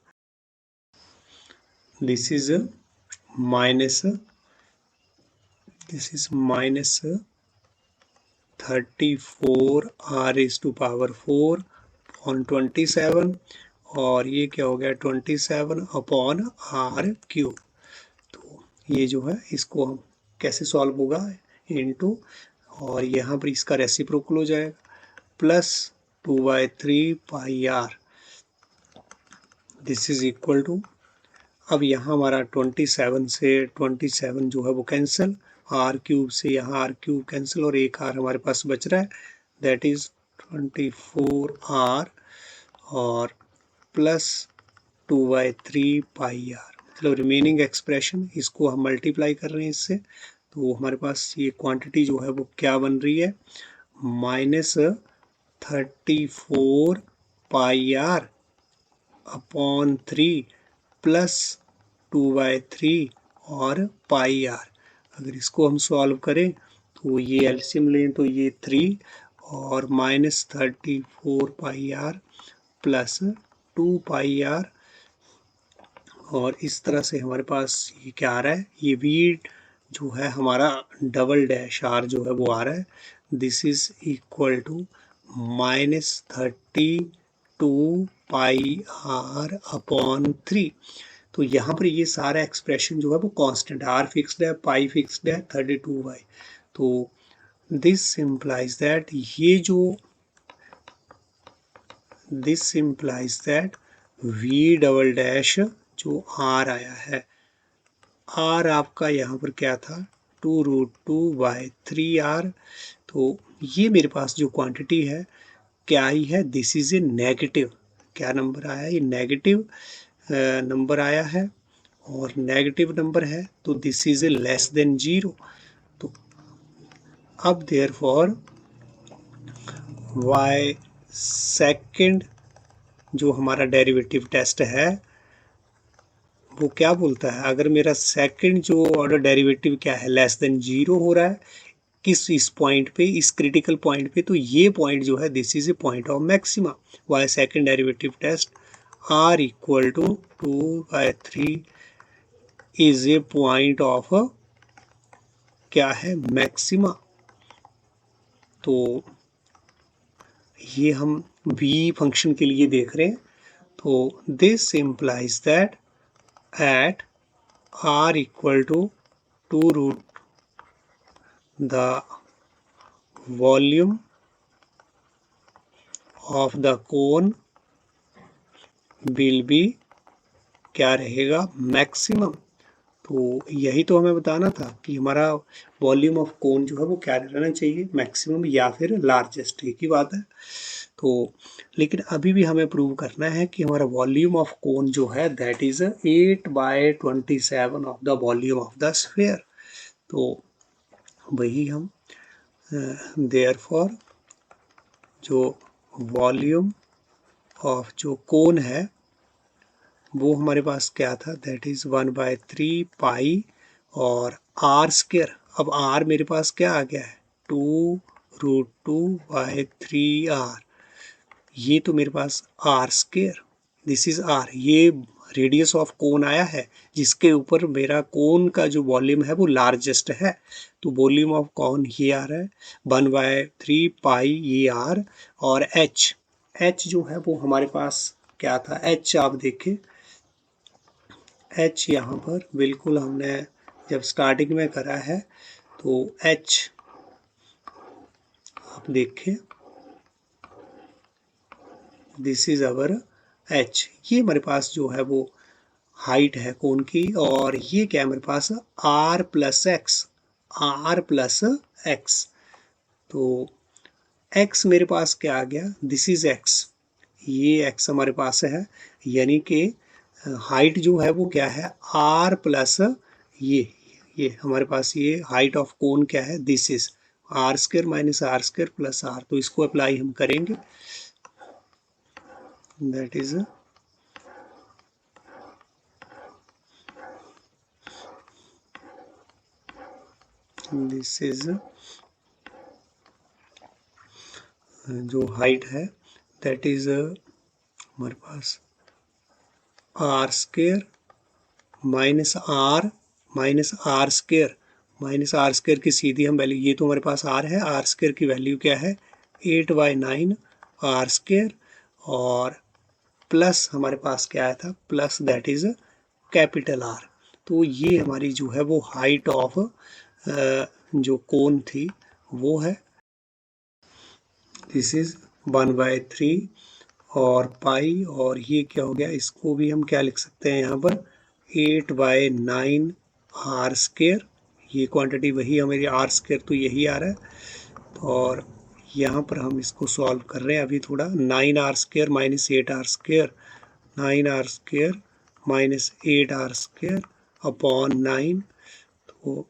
Speaker 1: This is minus 34 r⁴ upon 27, और ये क्या हो गया 27 अपॉन r⁴। तो ये जो है इसको हम कैसे सॉल्व होगा, इनटू, और यहाँ पर इसका रेसिप्रोकल हो जाएगा, plus 2/3 pi R, this is equal to, अब यहाँ हमारा 27 से 27 जो है वो कैंसिल, r³ से यहाँ r³ कैंसिल, और एक r हमारे पास बच रहा है, दैट इज 24r, और प्लस 2/3 पाई आर, मतलब रिमेनिंग एक्सप्रेशन इसको हम मल्टीप्लाई कर रहे हैं इससे, तो हमारे पास ये क्वांटिटी जो है वो क्या बन रही है, -34 पाई आर अपॉन 3 प्लस 2/3 और पाई आर। अगर इसको हम सॉल्व करें तो ये एलसीएम लें तो ये 3 और -34 पाई आर प्लस 2 पाई आर, और इस तरह से हमारे पास ये क्या आ रहा है, ये वी जो है हमारा डबल डैश आर जो है वो आ रहा है, this is equal to -32 pi R upon 3। तो यहाँ पर ये सारा एक्सप्रेशन जो है वो कांस्टेंट, आर फिक्स्ड है, पाई फिक्स्ड है, 32y। तो this implies that v double dash जो r आया है, r आपका यहाँ पर क्या था 2√2/3r। तो ये मेरे पास जो क्वांटिटी है क्या आई है, दिस इज ए नेगेटिव, क्या नंबर आया, ये नेगेटिव नंबर आया है, और नेगेटिव नंबर है तो this is A less than 0। तो अब देयरफॉर y सेकंड जो हमारा डेरिवेटिव टेस्ट है वो क्या बोलता है, अगर मेरा सेकंड जो ऑर्डर डेरिवेटिव क्या है लेस देन 0 हो रहा है किस इस पॉइंट पे, इस क्रिटिकल पॉइंट पे, तो ये पॉइंट जो है this is a point of maxima, y second derivative test r equal to 2/3 is a point of क्या है मैक्सिमा। तो ये हम v फंक्शन के लिए देख रहे हैं, तो this implies that at r equal to 2 the volume of the cone will be क्या रहेगा मैक्सिमम। तो यही तो हमें बताना था कि हमारा वॉल्यूम ऑफ कोन जो है वो क्या रहना चाहिए, मैक्सिमम या फिर लार्जेस्ट, एक ही बात है। तो लेकिन अभी भी हमें प्रूव करना है कि हमारा वॉल्यूम ऑफ कोन जो है that is 8/27 of the volume of the sphere. तो वही हम देयरफॉर जो वॉल्यूम ऑफ जो कोन है वो हमारे पास क्या था, दैट इज 1/3 पाई और r²। अब r मेरे पास क्या आ गया है 2√2/3r, ये तो मेरे पास r², दिस इज r, ये रेडियस ऑफ कोन आया है जिसके ऊपर मेरा कोन का जो वॉल्यूम है वो लार्जेस्ट है, तो वॉल्यूम ऑफ कोन ये आ रहा है 1/3 पाई ये r, और h जो है वो हमारे पास क्या था, h आप देखें, h यहाँ पर बिल्कुल हमने जब स्टार्टिंग में करा है तो h आप देखें, दिस इज अवर h, ये हमारे पास जो है वो हाइट है कोन की, और ये क्या है मेरे पास r+x, आर प्लस एक्स। तो x मेरे पास क्या आ गया, दिस इज x, ये x हमारे पास है, यानी कि हाइट जो है वो क्या है, r प्लस ये हमारे पास ये हाइट ऑफ कोन क्या है, this is R square minus R square plus R. तो इसको अप्लाई हम करेंगे, दैट इज दिस इज जो हाइट है दैट इज हमारे पास R square minus R square minus R square की सीधी हम वैल्यू, ये तो हमारे पास आर है, आर स्क्र की वैल्यू क्या है 8/9 आर स्क्र, और प्लस हमारे पास क्या आया था, plus that is capital are. तो ये हमारी जो है वो हाइट ऑफ जो कोन थी वो है, दिस इज 1/3 और पाई, और ये क्या हो गया, इसको भी हम क्या लिख सकते हैं यहाँ पर 8/9 आर स्क्र, ये क्वांटिटी वही हमारी आर स्क्र तो यही आ रहा है, और यहाँ पर हम इसको सॉल्व कर रहे हैं अभी थोड़ा, 9 R square minus 8 R square, 9 R square minus 8 R square upon 9, तो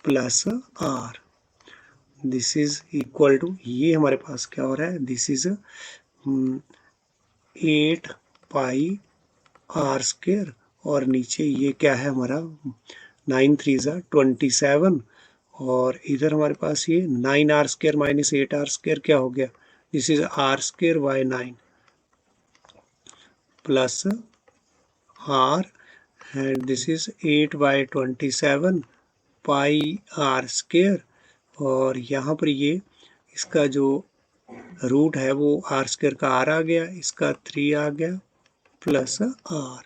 Speaker 1: plus R, this is equal to, ये हमारे पास क्या हो रहा है, this is 8 pi R square, और नीचे ये क्या है हमारा 9 3 27, और इधर हमारे पास ये 9 R square minus 8 R square क्या हो गया, this is R square by 9 plus R, and this is 8/27 pi R square, और यहाँ पर ये इसका जो रूट है वो आर स्क्र का आर आ गया, इसका 3 आ गया plus R,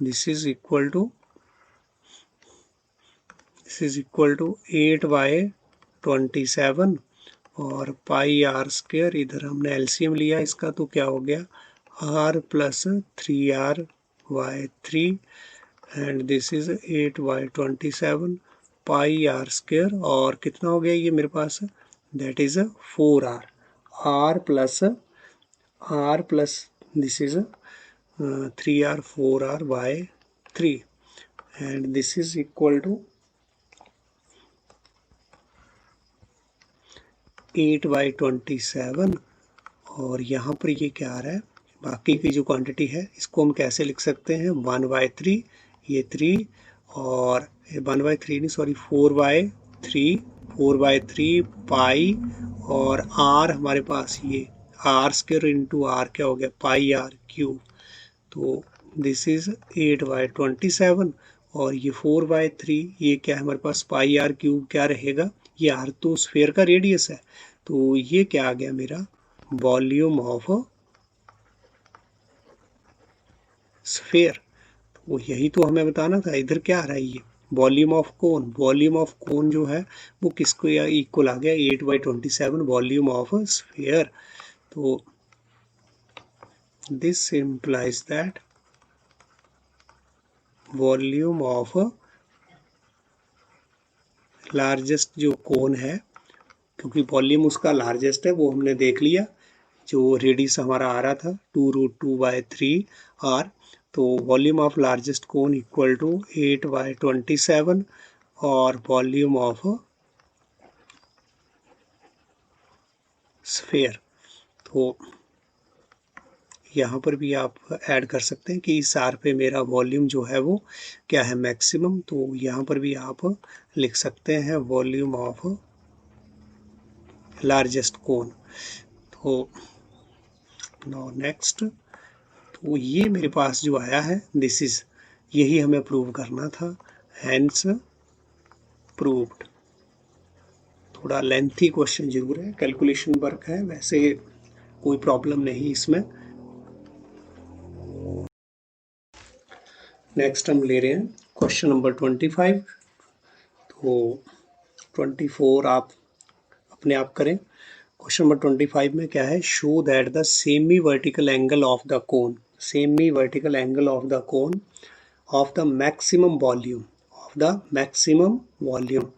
Speaker 1: this is equal to 8/27 और पाई आर स्क्र, इधर हमने एलसीएम लिया इसका तो क्या हो गया R plus 3r/3, and this is 8/27 pi R square, और कितना हो गया ये मेरे पास, that is 4r, R plus this is 3r 4r/3, and this is equal to 8/27, और यहाँ पर ये क्या आ रहा है, बाकी की जो क्वांटिटी है इसको हम कैसे लिख सकते हैं, 1/3 ये 3, और 1/3 नहीं सॉरी 4/3 पाई, और आर हमारे पास ये आर स्क्र इंटू आर क्या हो गया पाई आर क्यूब, तो दिस इज 8/27, और ये 4/3 ये क्या है हमारे पास पाई आर क्यूब क्या रहेगा, ये आर तो स्फेयर का रेडियस है, तो ये क्या आ गया मेरा वॉल्यूम ऑफ स्फेयर, तो यही तो हमें बताना था, इधर क्या आ रहा है ये volume of cone, volume of cone जो है वो किसको इक्वल आ गया 8/27 वॉल्यूम ऑफ स्फेयर, तो this implies that volume of largest जो कोन है, क्योंकि वॉल्यूम उसका लार्जेस्ट है वो हमने देख लिया, जो रेडियस हमारा आ रहा था 2√2/3 आर, तो volume of largest cone equal to 8/27 और वॉल्यूम ऑफ स्फेयर, तो यहाँ पर भी आप ऐड कर सकते हैं कि इस आर पे मेरा वॉल्यूम जो है वो क्या है मैक्सिमम, तो यहाँ पर भी आप लिख सकते हैं वॉल्यूम ऑफ लार्जेस्ट कोन, तो नाउ नेक्स्ट, तो ये मेरे पास जो आया है दिस इज, यही हमें प्रूव करना था, हैंस प्रूव्ड। थोड़ा लेंथी क्वेश्चन जरूर है, कैलकुलेशन वर्क है, वैसे कोई प्रॉब्लम नहीं इसमें। नेक्स्ट हम ले रहे हैं क्वेश्चन नंबर 25, तो 24 आप अपने आप करें। क्वेश्चन नंबर 25 में क्या है, show that the semi vertical angle of the cone, semi vertical angle of the cone of the maximum volume of the maximum volume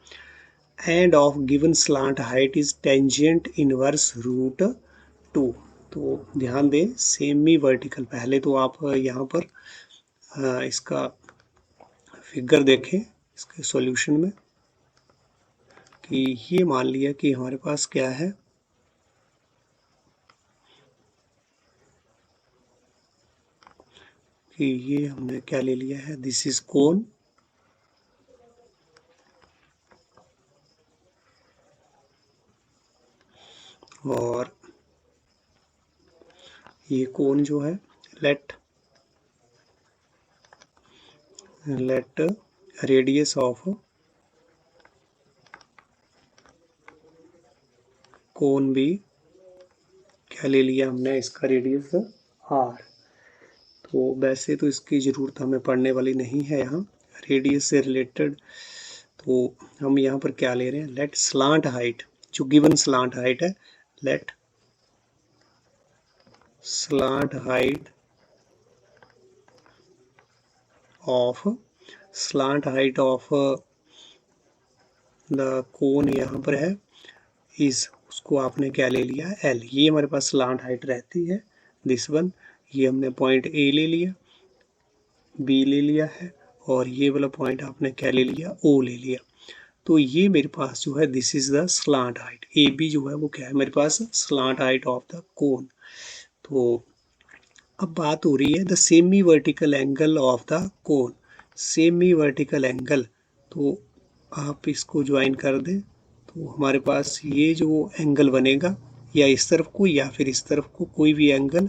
Speaker 1: and of given slant height is tangent inverse root 2। तो ध्यान दें semi vertical, पहले तो आप यहाँ पर इसका figure देखें इसके सॉल्यूशन में कि ये मान लिया कि हमारे पास क्या है कि ये हमने क्या ले लिया है, दिस इज कोन और ये कोन जो है लेट रेडियस ऑफ कोन भी क्या ले लिया हमने, इसका रेडियस आर। तो वैसे तो इसकी ज़रूरत हमें पड़ने वाली नहीं है यहाँ रेडियस से रिलेटेड, तो हम यहाँ पर क्या ले रहे हैं, लेट स्लांट हाइट, जो गिवन स्लांट हाइट है, let slant height of the cone यहाँ पर है इस, उसको आपने क्या ले लिया एल। ये हमारे पास स्लांट हाइट रहती है दिस वन, ये हमने पॉइंट ए ले लिया, बी ले लिया है और ये वाला पॉइंट आपने क्या ले लिया, ओ ले लिया। तो ये मेरे पास जो है this is the slant height, A B जो है वो क्या है मेरे पास slant height of the cone. तो अब बात हो रही है the semi vertical angle of the cone, semi vertical angle, तो आप इसको ज्वाइन कर दें तो हमारे पास ये जो एंगल बनेगा या इस तरफ को या फिर इस तरफ को कोई भी एंगल,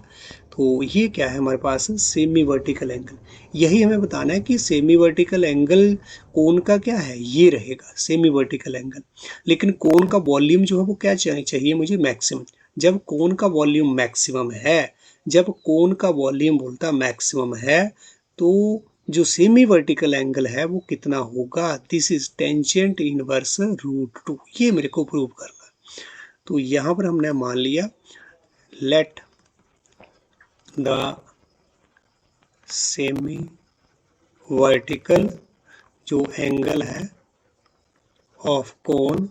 Speaker 1: तो ये क्या है हमारे पास सेमी वर्टिकल एंगल। यही हमें बताना है कि सेमी वर्टिकल एंगल कोन का क्या है, ये रहेगा सेमी वर्टिकल एंगल। लेकिन कोन का वॉल्यूम जो है वो क्या चाहिए मुझे, मैक्सिमम। जब कोन का वॉल्यूम मैक्सिमम है, जब कोन का वॉल्यूम बोलता मैक्सिमम है, तो जो सेमी वर्टिकल एंगल है वो कितना होगा, this is tangent inverse root 2। ये मेरे को प्रूव करना है। तो यहाँ पर हमने मान लिया लेट द सेमी वर्टिकल जो एंगल है ऑफ कोन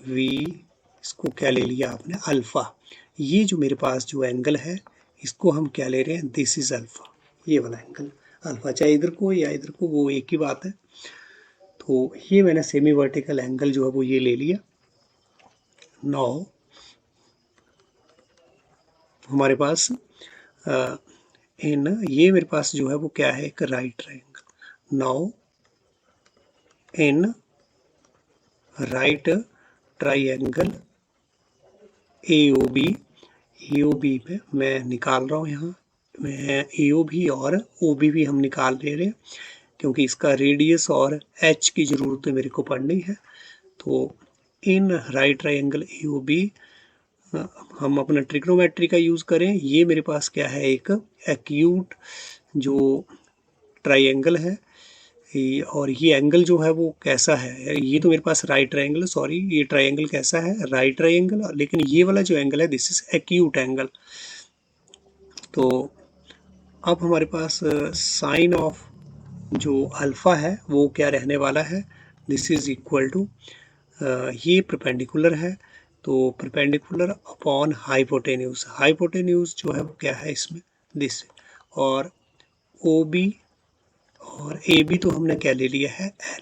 Speaker 1: वी, इसको क्या ले लिया आपने अल्फा। ये जो मेरे पास जो एंगल है इसको हम क्या ले रहे हैं, दिस इज अल्फा, ये वाला एंगल अल्फा, चाहे इधर को या इधर को वो एक ही बात है। तो ये मैंने सेमी वर्टिकल एंगल जो है वो ये ले लिया। नाउ हमारे पास इन ये मेरे पास जो है वो क्या है, एक right triangle. Now in right triangle AOB, AOB पे मैं निकाल रहा हूँ यहाँ मैं AOB और OB भी हम निकाल ले रहे हैं क्योंकि इसका रेडियस और H की ज़रूरत मेरे को पड़नी है। तो इन राइट ट्रायंगल AOB हम अपना ट्रिग्नोमेट्री का यूज़ करें। ये मेरे पास क्या है, एक एक्यूट जो ट्रायंगल है और ये एंगल जो है वो कैसा है, ये तो मेरे पास राइट ट्रायंगल, सॉरी ये ट्रायंगल कैसा है, राइट ट्रायंगल, लेकिन ये वाला जो एंगल है दिस इज एक्यूट एंगल। तो अब हमारे पास साइन ऑफ जो अल्फा है वो क्या रहने वाला है, दिस इज इक्वल टू ये परपेंडिकुलर है तो परपेंडिकुलर अपॉन हाइपोटेन्यूज, हाइपोटेन्यूज जो है वो क्या है इसमें दिस, और OB और AB तो हमने क्या ले लिया है L।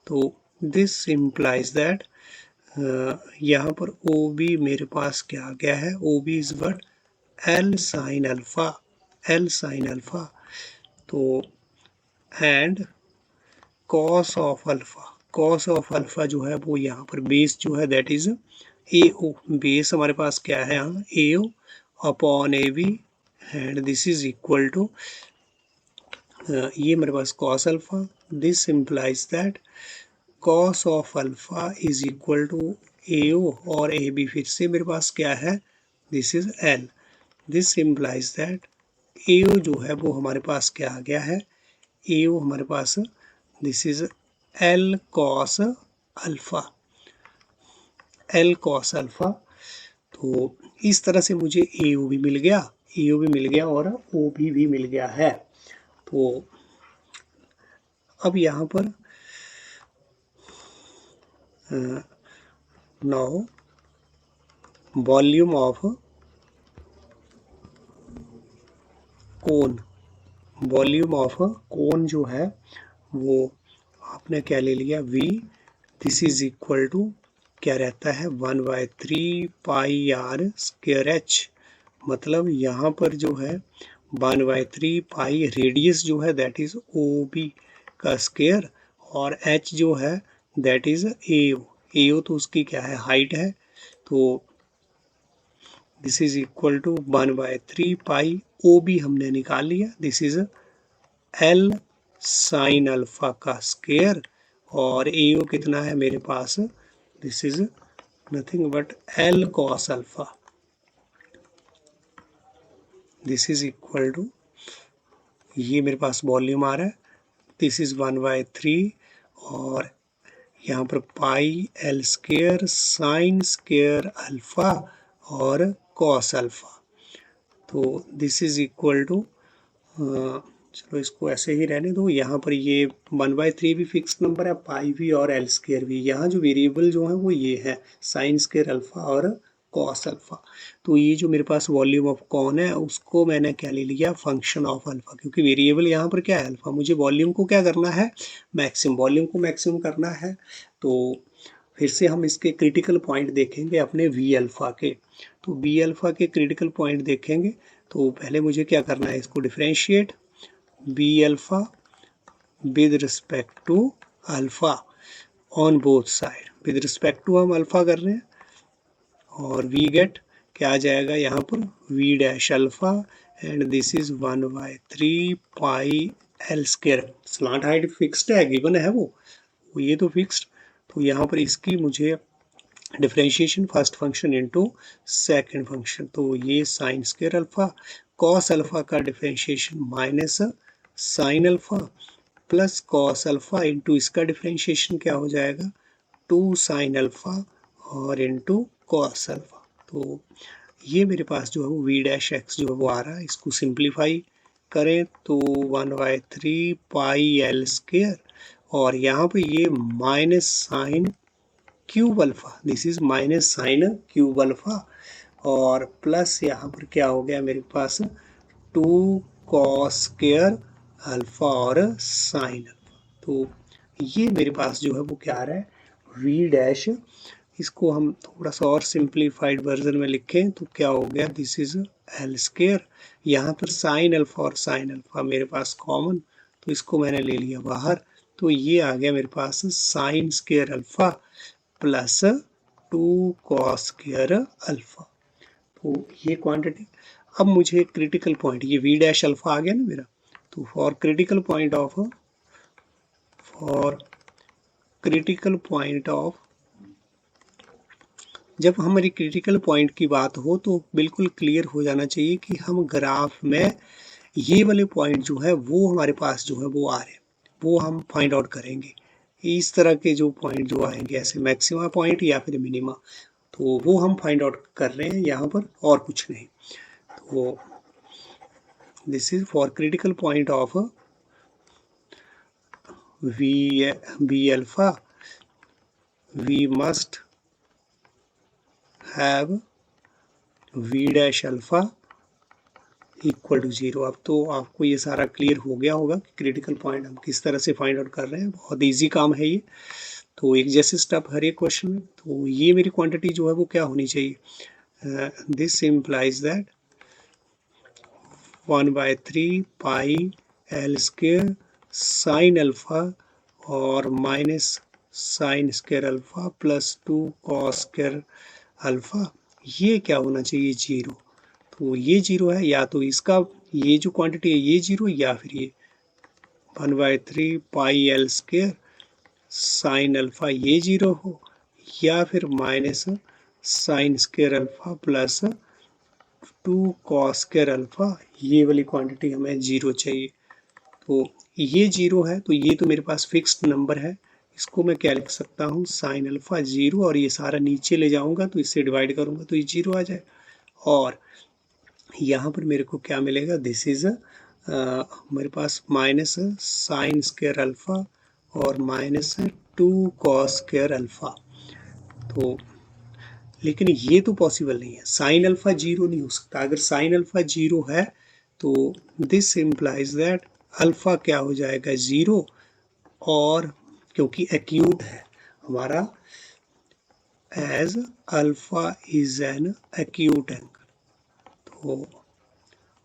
Speaker 1: तो दिस इम्प्लाइज दैट यहाँ पर OB मेरे पास क्या आ गया है, OB is what L sine alpha, L sine alpha. तो and cos of alpha, cos of alpha जो है वो यहाँ पर बेस जो है दैट इज AO, बेस हमारे पास क्या है यहाँ AO upon AB and this is equal to ये मेरे पास cos alpha, this implies that cos of alpha is equal to AO और AB फिर से मेरे पास क्या है, this is L, this implies that AO जो है वो हमारे पास क्या आ गया है, AO हमारे पास this is L cos alpha, L cos alpha. तो इस तरह से मुझे AO भी मिल गया, AO भी मिल गया और OB भी मिल गया है। तो अब यहाँ पर now volume of cone, volume of cone जो है वो आपने क्या ले लिया v, this is equal to क्या रहता है 1/3 पाई आर स्क्वायर एच, मतलब यहाँ पर जो है 1/3 पाई रेडियस जो है दैट इज ओ बी का स्क्वायर, और एच जो है दैट इज एओ तो उसकी क्या है हाइट है, तो this is equal to 1/3 pi O B हमने निकाल लिया, this is L sine alpha का स्क्वायर, और एओ कितना है मेरे पास, this is nothing but L cos alpha, this is equal to, ये मेरे पास वॉल्यूम आ रहा है, दिस इज 1/3 और यहाँ पर पाई L square sign square alpha और कॉस अल्फा, तो दिस इज इक्वल टू, चलो इसको ऐसे ही रहने दो, यहाँ पर ये 1/3 भी फिक्स नंबर है, पाई भी और एल स्क्वायर भी, यहाँ जो वेरिएबल जो है वो ये है साइन स्क्वायर अल्फा और कॉस अल्फा, तो ये जो मेरे पास वॉल्यूम ऑफ कॉन है उसको मैंने क्या ले लिया फंक्शन ऑफ अल्फा, क्योंकि वेरिएबल यहाँ पर क्या है अल्फा, मुझे वॉल्यूम को क्या करना है मैक्सिमम, वॉल्यूम को मैक्सिमम करना है, तो फिर से हम इसके क्रिटिकल पॉइंट देखेंगे अपने वी अल्फा के, तो वी अल्फा के क्रिटिकल पॉइंट देखेंगे, तो पहले मुझे क्या करना है इसको differentiate by alpha with respect to alpha on both side, विद रिस्पेक्ट टू हम अल्फा कर रहे हैं, और वी गेट क्या आ जाएगा यहाँ पर V dash alpha and this is 1/3 pi L square, slant height fixed है गिवन है वो ये तो फिक्स्ड, तो यहाँ पर इसकी मुझे differentiation first function into second function, तो ये sine square alpha cos alpha का differentiation minus sine alpha plus cos alpha into इसका डिफ्रेंशिएशन क्या हो जाएगा 2 साइन अल्फा और इंटू कॉस अल्फा, तो ये मेरे पास जो है वो वी डैश एक्स जो है वो आ रहा है, इसको सिंप्लीफाई करें तो 1/3 पाई एल स्क्वायर, और यहाँ पे ये minus sine cube alpha, this is minus sine cube alpha, और प्लस यहाँ पर क्या हो गया मेरे पास 2 कॉस स्क्वायर अल्फा और साइन अल्फा, तो ये मेरे पास जो है वो क्या आ रहा है वी डैश, इसको हम थोड़ा सा और सिंप्लीफाइड वर्जन में लिखें तो क्या हो गया दिस इज एल स्क्वायर, यहाँ पर साइन अल्फा और साइन अल्फा मेरे पास कॉमन, तो इसको मैंने ले लिया बाहर, तो ये आ गया मेरे पास sine square alpha plus 2 cos square alpha, तो ये क्वांटिटी, अब मुझे क्रिटिकल पॉइंट ये वी डैश अल्फा आ गया ना मेरा, तो फॉर क्रिटिकल पॉइंट ऑफ जब हमारी क्रिटिकल पॉइंट की बात हो तो बिल्कुल क्लियर हो जाना चाहिए कि हम ग्राफ में ये वाले पॉइंट जो है वो हमारे पास जो है वो आ रहे हैं, वो हम फाइंड आउट करेंगे, इस तरह के जो पॉइंट जो आएंगे ऐसे मैक्सिमा पॉइंट या फिर मिनिमा, तो वो हम फाइंड आउट कर रहे हैं यहाँ पर और कुछ नहीं, तो this is for critical point of V alpha we must have V dash alpha equal to 0, अब तो आपको ये सारा क्लियर हो गया होगा कि क्रिटिकल पॉइंट हम किस तरह से फाइंड आउट कर रहे हैं, बहुत इजी काम है ये, तो एक जैसे स्टेप हर एक क्वेश्चन में, तो ये मेरी क्वांटिटी जो है वो क्या होनी चाहिए, this implies that 1/3 pi L square sine alpha और minus sine square alpha plus 2 cos square alpha, ये क्या होना चाहिए 0, तो ये 0 है, या तो इसका ये जो क्वांटिटी है ये 0 या फिर ये 1/3 pi L square sine alpha ये 0 हो, या फिर minus sine square alpha plus 2 cos square alpha, ये वाली क्वांटिटी हमें 0 चाहिए, तो ये 0 है, तो ये तो मेरे पास फिक्स्ड नंबर है, इसको मैं क्या लिख सकता हूँ साइन अल्फा 0, और ये सारा नीचे ले जाऊंगा तो इससे डिवाइड करूंगा तो ये 0 आ जाए, और यहाँ पर मेरे को क्या मिलेगा दिस इज मेरे पास माइनस साइन स्क्वायर अल्फा और माइनस 2 कॉस स्क्वायर अल्फा, तो लेकिन ये तो पॉसिबल नहीं है, साइन अल्फा जीरो नहीं हो सकता। अगर साइन अल्फा जीरो है तो दिस इम्प्लाइज दैट अल्फा क्या हो जाएगा, जीरो, और क्योंकि एक्यूट है हमारा, as alpha is an acute angle, तो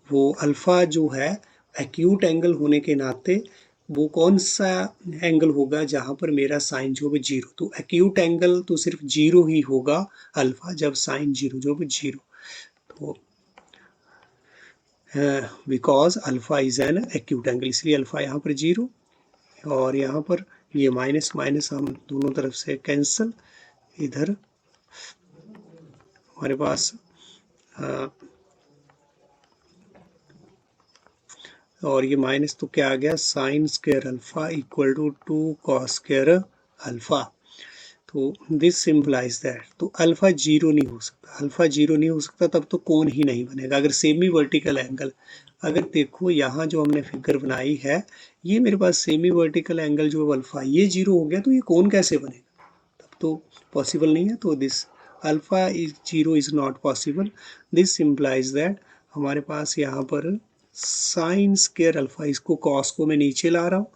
Speaker 1: वो अल्फा जो है एक्यूट एंगल होने के नाते वो कौन सा एंगल होगा जहां पर मेरा साइन जो है जीरो, तो एक्यूट एंगल तो सिर्फ जीरो ही होगा अल्फा, जब साइन जीरो जो है जीरो, तो because alpha is an acute angle, इसलिए अल्फा यहाँ पर जीरो, और यहाँ पर ये माइनस माइनस हम दोनों तरफ से कैंसल, इधर हमारे पास और ये माइनस तो क्या आ गया, sine square alpha equal to 2 cos square alpha, तो दिस सिंपलाइज दैट, तो अल्फा जीरो नहीं हो सकता, अल्फा जीरो नहीं हो सकता तब तो कोण ही नहीं बनेगा। अगर सेमी वर्टिकल एंगल, अगर देखो यहाँ जो हमने फिगर बनाई है, ये मेरे पास सेमी वर्टिकल एंगल जो अल्फा ये जीरो हो गया, तो ये कोण कैसे बनेगा, तब तो पॉसिबल नहीं है। तो this alpha is zero is not possible, this simplifies that हमारे पास यहाँ पर साइन स्क्वायर अल्फा, इसको कॉस को मैं नीचे ला रहा हूँ,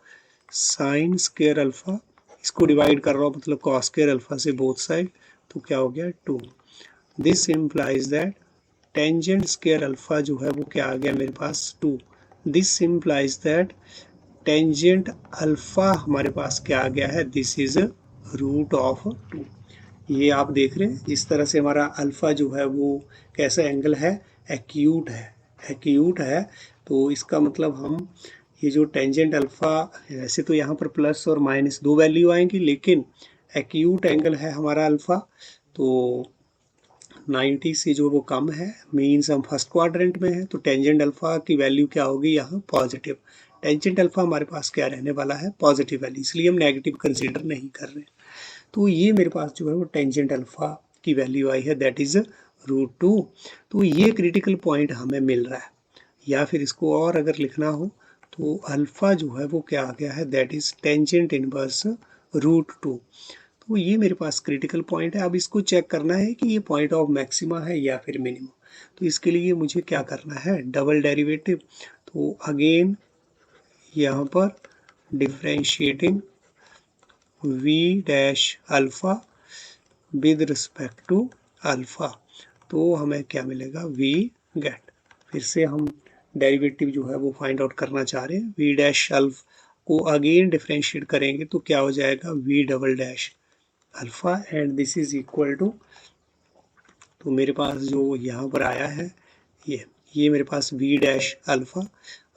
Speaker 1: साइन स्क्वायर अल्फा, इसको डिवाइड कर रहा हूँ मतलब कॉस स्क्वायर अल्फा से बोथ साइड, तो क्या हो गया 2, this implies that tangent square alpha जो है वो क्या आ गया मेरे पास 2, this implies that tangent alpha हमारे पास क्या आ गया है, दिस इज रूट ऑफ 2। ये आप देख रहे हैं इस तरह से हमारा अल्फा जो है वो कैसा एंगल है, एक्यूट है, एक्यूट है, तो इसका मतलब हम ये जो टेंजेंट अल्फा, वैसे तो यहाँ पर प्लस और माइनस दो वैल्यू आएंगी, लेकिन एक्यूट एंगल है हमारा अल्फा, तो 90 से जो वो कम है, मीन्स हम फर्स्ट क्वाड्रेंट में है, तो टेंजेंट अल्फा की वैल्यू क्या होगी यहाँ पॉजिटिव, टेंजेंट अल्फा हमारे पास क्या रहने वाला है पॉजिटिव वैल्यू, इसलिए हम नेगेटिव कंसीडर नहीं कर रहे। तो ये मेरे पास जो है वो टेंजेंट अल्फा की वैल्यू आई है, दैट इज √2, तो ये क्रिटिकल पॉइंट हमें मिल रहा है। या फिर इसको और अगर लिखना हो तो अल्फा जो है वो क्या आ गया है, दैट इज टेंजेंट इनवर्स √2, तो ये मेरे पास क्रिटिकल पॉइंट है। अब इसको चेक करना है कि ये पॉइंट ऑफ मैक्सिमा है या फिर मिनिमम, तो इसके लिए मुझे क्या करना है, डबल डेरिवेटिव, तो अगेन यहाँ पर differentiating v dash alpha with respect to alpha, तो हमें क्या मिलेगा, v गेट, फिर से हम डेरिवेटिव जो है वो फाइंड आउट करना चाह रहे हैं, v डैश अल्फ को अगेन डिफ्रेंशिएट करेंगे तो क्या हो जाएगा, v double dash alpha and this is equal to, तो मेरे पास जो यहाँ पर आया है ये मेरे पास v डैश अल्फा,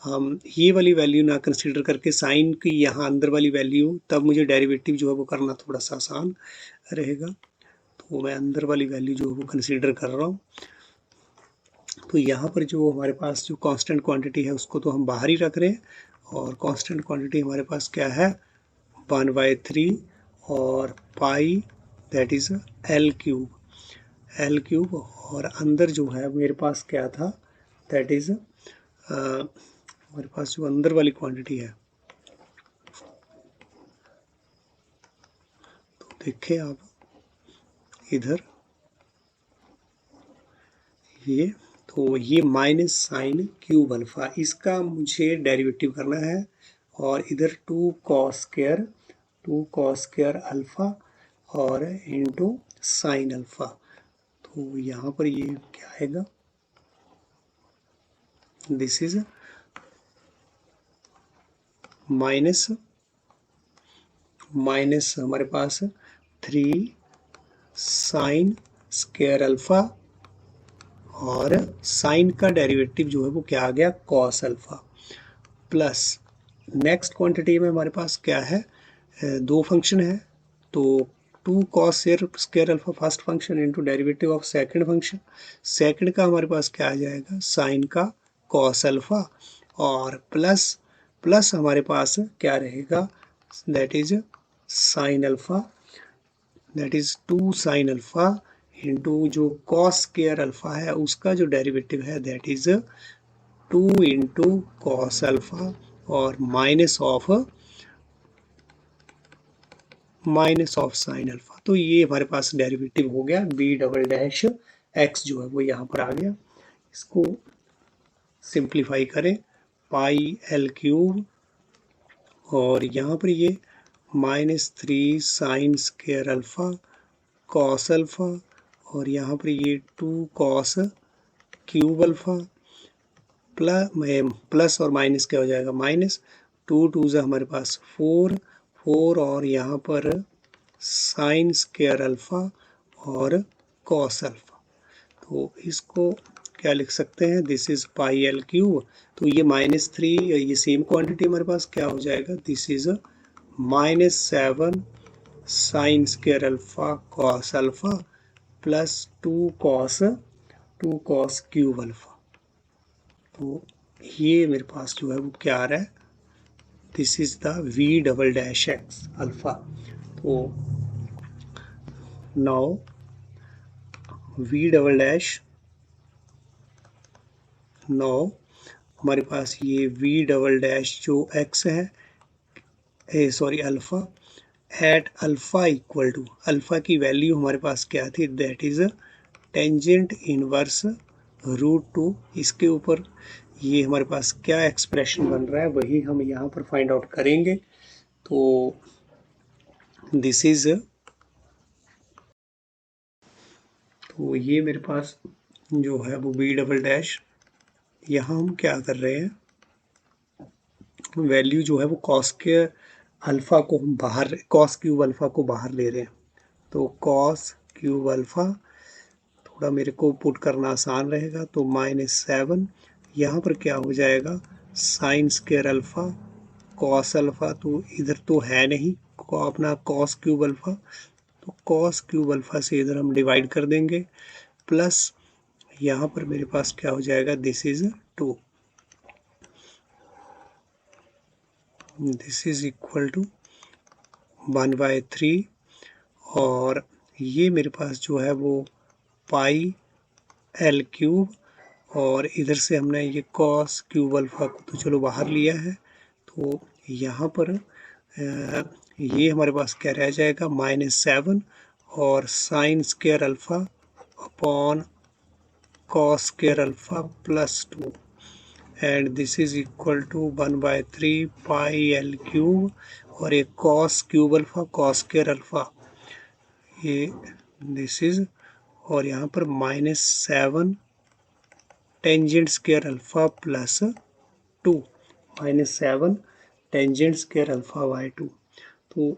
Speaker 1: हम ये वाली वैल्यू ना कंसीडर करके साइन की यहाँ अंदर वाली वैल्यू, तब मुझे डेरिवेटिव जो है वो करना थोड़ा सा आसान रहेगा, तो मैं अंदर वाली वैल्यू जो है वो कंसीडर कर रहा हूँ। तो यहाँ पर जो हमारे पास जो कांस्टेंट क्वांटिटी है उसको तो हम बाहर ही रख रहे हैं, और कांस्टेंट क्वांटिटी हमारे पास क्या है 1/3 और पाई, दैट इज एल क्यूब, और अंदर जो है मेरे पास क्या था, दैट इज हमारे पास जो अंदर वाली क्वांटिटी है, तो देखें आप इधर ये, तो ये माइनस साइन क्यूब अल्फा, इसका मुझे डेरिवेटिव करना है, और इधर 2 cos स्क्वायर अल्फा और इंटू साइन अल्फा, तो यहाँ पर ये क्या आएगा, दिस इज माइनस हमारे पास 3 साइन स्क्वायर अल्फा, और साइन का डेरिवेटिव जो है वो क्या आ गया cos alpha, plus next quantity में हमारे पास क्या है, दो फंक्शन है, तो 2 cos square alpha first function into derivative of second function, second का हमारे पास क्या आ जाएगा साइन का कॉस अल्फा, और प्लस हमारे पास क्या रहेगा, that is sine alpha, that is 2 sine alpha into जो कॉस स्क्वायर अल्फा है उसका जो डेरिवेटिव है that is 2 into cos alpha, और minus of minus of sine alpha. तो ये हमारे पास डेरिवेटिव हो गया बी डबल डैश एक्स जो है वो यहाँ पर आ गया। इसको सिंप्लीफाई करें, पाई एल क्यूब और यहाँ पर ये -3 sign square alpha cos alpha और यहाँ पर ये 2 कॉस क्यूब अल्फा प्लस और माइनस क्या हो जाएगा, माइनस 2 2 से हमारे पास 4 और यहाँ पर साइन स्क्वायर अल्फा और कॉस अल्फा। तो इसको क्या लिख सकते हैं, this is pi L cube. तो ये -3 ये सेम क्वांटिटी हमारे पास क्या हो जाएगा, this is -7 sign square alpha cos alpha plus 2 cos cube alpha. तो ये मेरे पास जो है वो क्या आ रहा है, this is the v double dash x alpha. तो now v double dash, now हमारे पास ये v डबल डैश जो x है, sorry alpha, at alpha equal to, alpha की वैल्यू हमारे पास क्या थी, दैट इज टेंजेंट इनवर्स √2। इसके ऊपर ये हमारे पास क्या एक्सप्रेशन बन रहा है वही हम यहाँ पर फाइंड आउट करेंगे। तो दिस इज, तो ये मेरे पास जो है वो बी डबल डैश, यहाँ हम क्या कर रहे हैं, वैल्यू जो है वो कॉस के अल्फा को हम बाहर, कॉस क्यूब अल्फा को बाहर ले रहे हैं। तो कॉस क्यूब अल्फा थोड़ा मेरे को पुट करना आसान रहेगा, तो -7 यहाँ पर क्या हो जाएगा, sign square alpha cos alpha, तो इधर तो है नहीं अपना कॉस क्यूब अल्फा, तो कॉस क्यूब अल्फा से इधर हम डिवाइड कर देंगे, प्लस यहाँ पर मेरे पास क्या हो जाएगा, this is 2, this is equal to 1/3 और ये मेरे पास जो है वो पाई एल क्यूब और इधर से हमने ये कॉस क्यूब अल्फा को तो चलो बाहर लिया है, तो यहाँ पर ये हमारे पास क्या रह जाएगा, -7 और sine square alpha upon cos square alpha plus 2 and this is equal to 1/3 pi L cube और एक cos cube alpha cos square alpha, ये दिस इज, और यहाँ पर -7 tangent square alpha plus 2, -7 tangent square alpha by 2। तो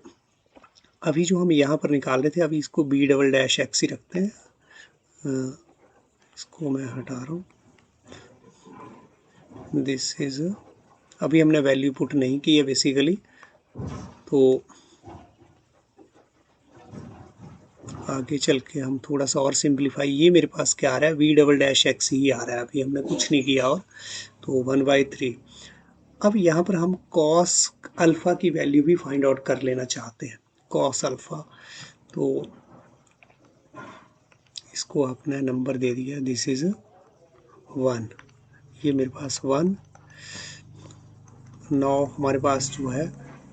Speaker 1: अभी जो हम यहाँ पर निकाल रहे थे, अभी इसको बी डबल डैश एक्स ही रखते हैं, इसको मैं हटा रहा हूँ, दिस इज, अभी हमने वैल्यू पुट नहीं की है बेसिकली, तो आगे चल के हम थोड़ा सा और सिंप्लीफाई, ये मेरे पास क्या आ रहा है, v डबल डैश एक्स ही आ रहा है, अभी हमने कुछ नहीं किया और, तो 1/3। अब यहाँ पर हम कॉस अल्फा की वैल्यू भी फाइंड आउट कर लेना चाहते हैं, कॉस अल्फा, तो इसको आपने नंबर दे दिया, दिस इज 1, ये मेरे पास 1। नाउ हमारे पास जो है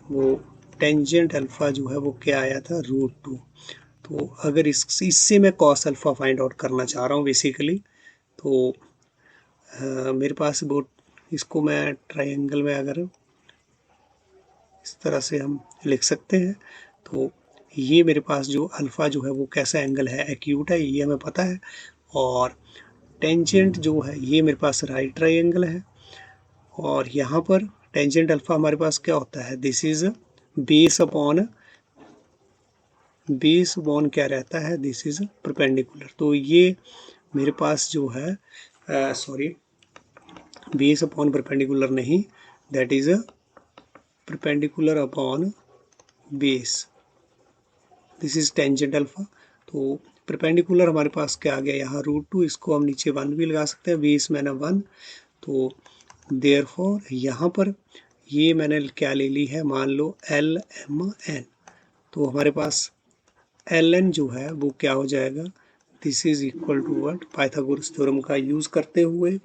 Speaker 1: वो टेंजेंट अल्फा जो है वो क्या आया था, √2। तो अगर इससे मैं कॉस अल्फा फाइंड आउट करना चाह रहा हूँ बेसिकली, तो मेरे पास वो, इसको मैं ट्रायंगल में अगर इस तरह से हम लिख सकते हैं, तो ये मेरे पास जो अल्फ़ा जो है वो कैसा एंगल है, एक्यूट है, ये हमें पता है, और टेंजेंट जो है ये मेरे पास राइट ट्रायंगल है, और यहाँ पर टेंजेंट अल्फ़ा हमारे पास क्या होता है, दिस इज बेस अपॉन क्या रहता है, दिस इज परपेंडिकुलर। तो ये मेरे पास जो है, सॉरी, बेस अपॉन परपेंडिकुलर नहीं, that is perpendicular upon base, this is tangent alpha. तो परपेंडिकुलर हमारे पास क्या आ गया, यहाँ √2, इसको हम नीचे 1 भी लगा सकते हैं, बेस मैंने 1, तो देयरफॉर यहाँ पर ये मैंने क्या ले ली है, मान लो LMN, तो हमारे पास LN जो है वो क्या हो जाएगा, this is equal to what, Pythagoras theorem का यूज़ करते हुए,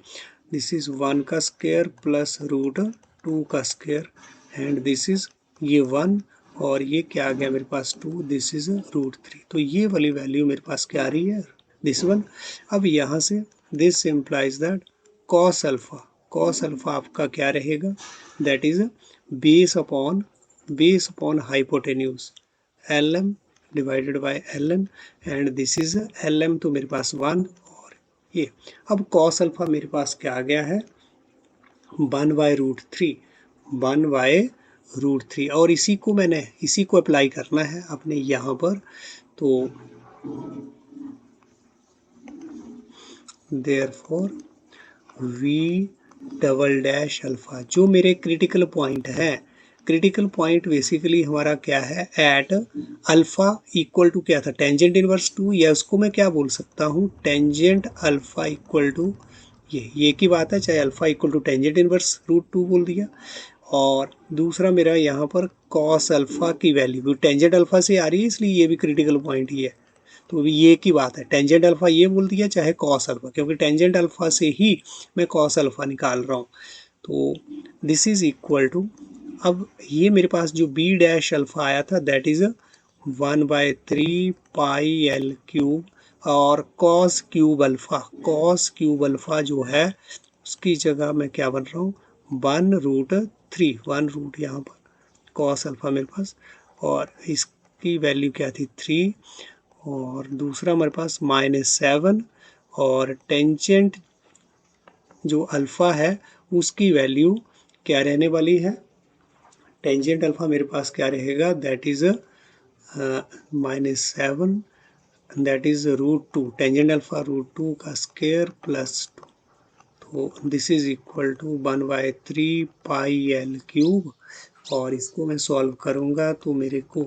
Speaker 1: दिस इज 1 का स्क्वायर प्लस √2 का स्क्वायर एंड दिस इज ये 1 और ये क्या आ गया मेरे पास 2, दिस इज √3। तो ये वाली वैल्यू मेरे पास क्या आ रही है, दिस वन। अब यहाँ से this implies that cos alpha आपका क्या रहेगा, that is base upon hypotenuse LM divided by LN, and this is LM तो मेरे पास 1 और ये। अब कॉस अल्फा मेरे पास क्या आ गया है, 1/√3, 1/√3, और इसी को अप्लाई करना है अपने यहाँ पर। तो therefore V double dash alpha जो मेरे क्रिटिकल पॉइंट है, क्रिटिकल पॉइंट बेसिकली हमारा क्या है, एट अल्फा इक्वल टू क्या था, टेंजेंट इनवर्स 2, या उसको मैं क्या बोल सकता हूँ, टेंजेंट अल्फा इक्वल टू ये की बात है, चाहे alpha equal to tangent inverse √2 बोल दिया। और दूसरा मेरा यहाँ पर कॉस अल्फा की वैल्यू टेंजेंट अल्फा से आ रही है, इसलिए ये भी क्रिटिकल पॉइंट ही है। तो ये की बात है, टेंजेंट अल्फा ये बोल दिया चाहे कॉस अल्फा, क्योंकि टेंजेंट अल्फा से ही मैं कॉस अल्फा निकाल रहा हूँ। तो दिस इज इक्वल टू, अब ये मेरे पास जो बी डैश अल्फा आया था दैट इज 1/3πL³ और कॉस क्यूब अल्फा जो है उसकी जगह मैं क्या बन रहा हूँ, 1√3, 1 रूट यहाँ पर कॉस अल्फा मेरे पास, और इसकी वैल्यू क्या थी 3, और दूसरा हमारे पास -7, और टेंजेंट जो अल्फ़ा है उसकी वैल्यू क्या रहने वाली है, टेंजेंट अल्फ़ा मेरे पास क्या रहेगा, that is -7, that is √2, tangent alpha √2 का स्क्वायर +2। तो this is equal to 1/3πL³, और इसको मैं सॉल्व करूँगा तो मेरे को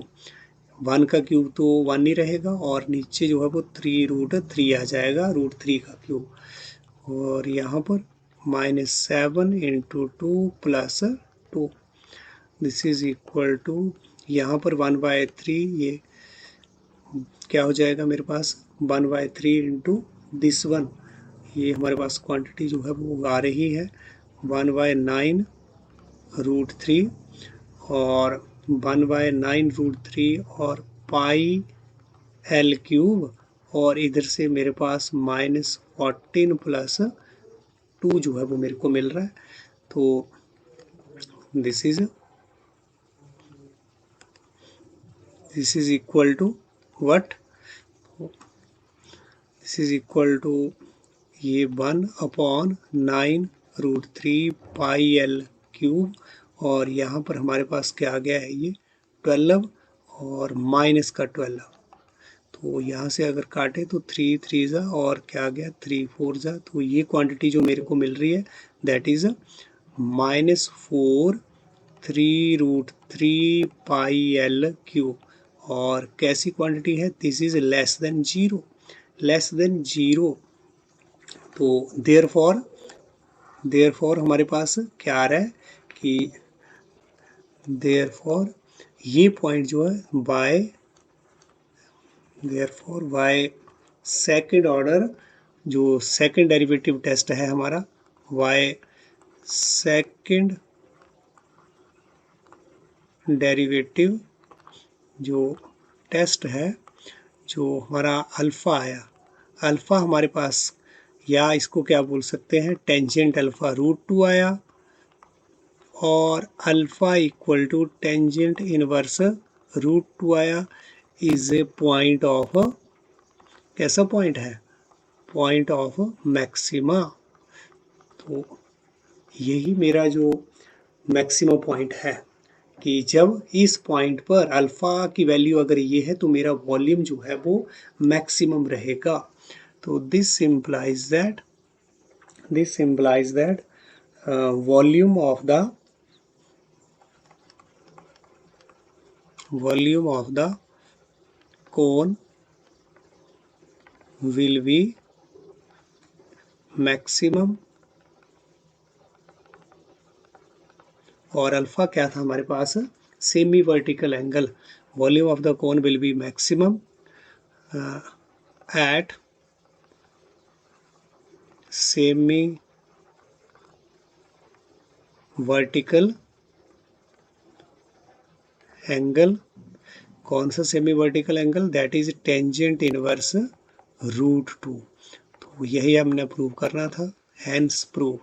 Speaker 1: 1 का क्यूब तो 1 ही रहेगा, और नीचे जो है वो 3√3 आ जाएगा, √3 का क्यूब, और यहाँ पर -7 × 2 + 2, दिस इज इक्वल टू, यहाँ पर 1/3, ये क्या हो जाएगा मेरे पास 1/3 × दिस वन, ये हमारे पास क्वांटिटी जो है वो आ रही है 1/9√3, और 1/9√3 और πL³, और इधर से मेरे पास -14 + 2 जो है वो मेरे को मिल रहा है। तो this is equal to what, this is equal to ये 1/9√3πL³, और यहाँ पर हमारे पास क्या आ गया है, ये 12 और माइनस का 12, तो यहाँ से अगर काटे तो 3 3 जा, और क्या आ गया 3 4 जा, तो ये क्वांटिटी जो मेरे को मिल रही है दैट इज -4 3√3πL³, और कैसी क्वांटिटी है, this is less than zero. तो देयरफॉर हमारे पास क्या आ रहा है कि देयरफॉर ये पॉइंट जो है बाय सेकंड ऑर्डर, जो सेकंड डेरिवेटिव टेस्ट है हमारा, बाय सेकंड डेरिवेटिव जो टेस्ट है, जो हमारा अल्फ़ा आया, अल्फ़ा हमारे पास, या इसको क्या बोल सकते हैं, टेंजेंट अल्फ़ा √2 आया, और alpha equal to tangent inverse √2 आया, इज ए पॉइंट ऑफ, कैसा पॉइंट है, पॉइंट ऑफ मैक्सिमा। तो यही मेरा जो मैक्सिमा पॉइंट है, कि जब इस पॉइंट पर अल्फ़ा की वैल्यू अगर ये है तो मेरा वॉल्यूम जो है वो मैक्सिमम रहेगा। तो this implies that volume of the cone will be maximum, और अल्फा क्या था हमारे पास, semi vertical angle, volume of the cone will be maximum at semi vertical angle, कौन सा semi vertical angle, that is tangent inverse √2। तो यही हमने प्रूव करना था, हैंस प्रूव।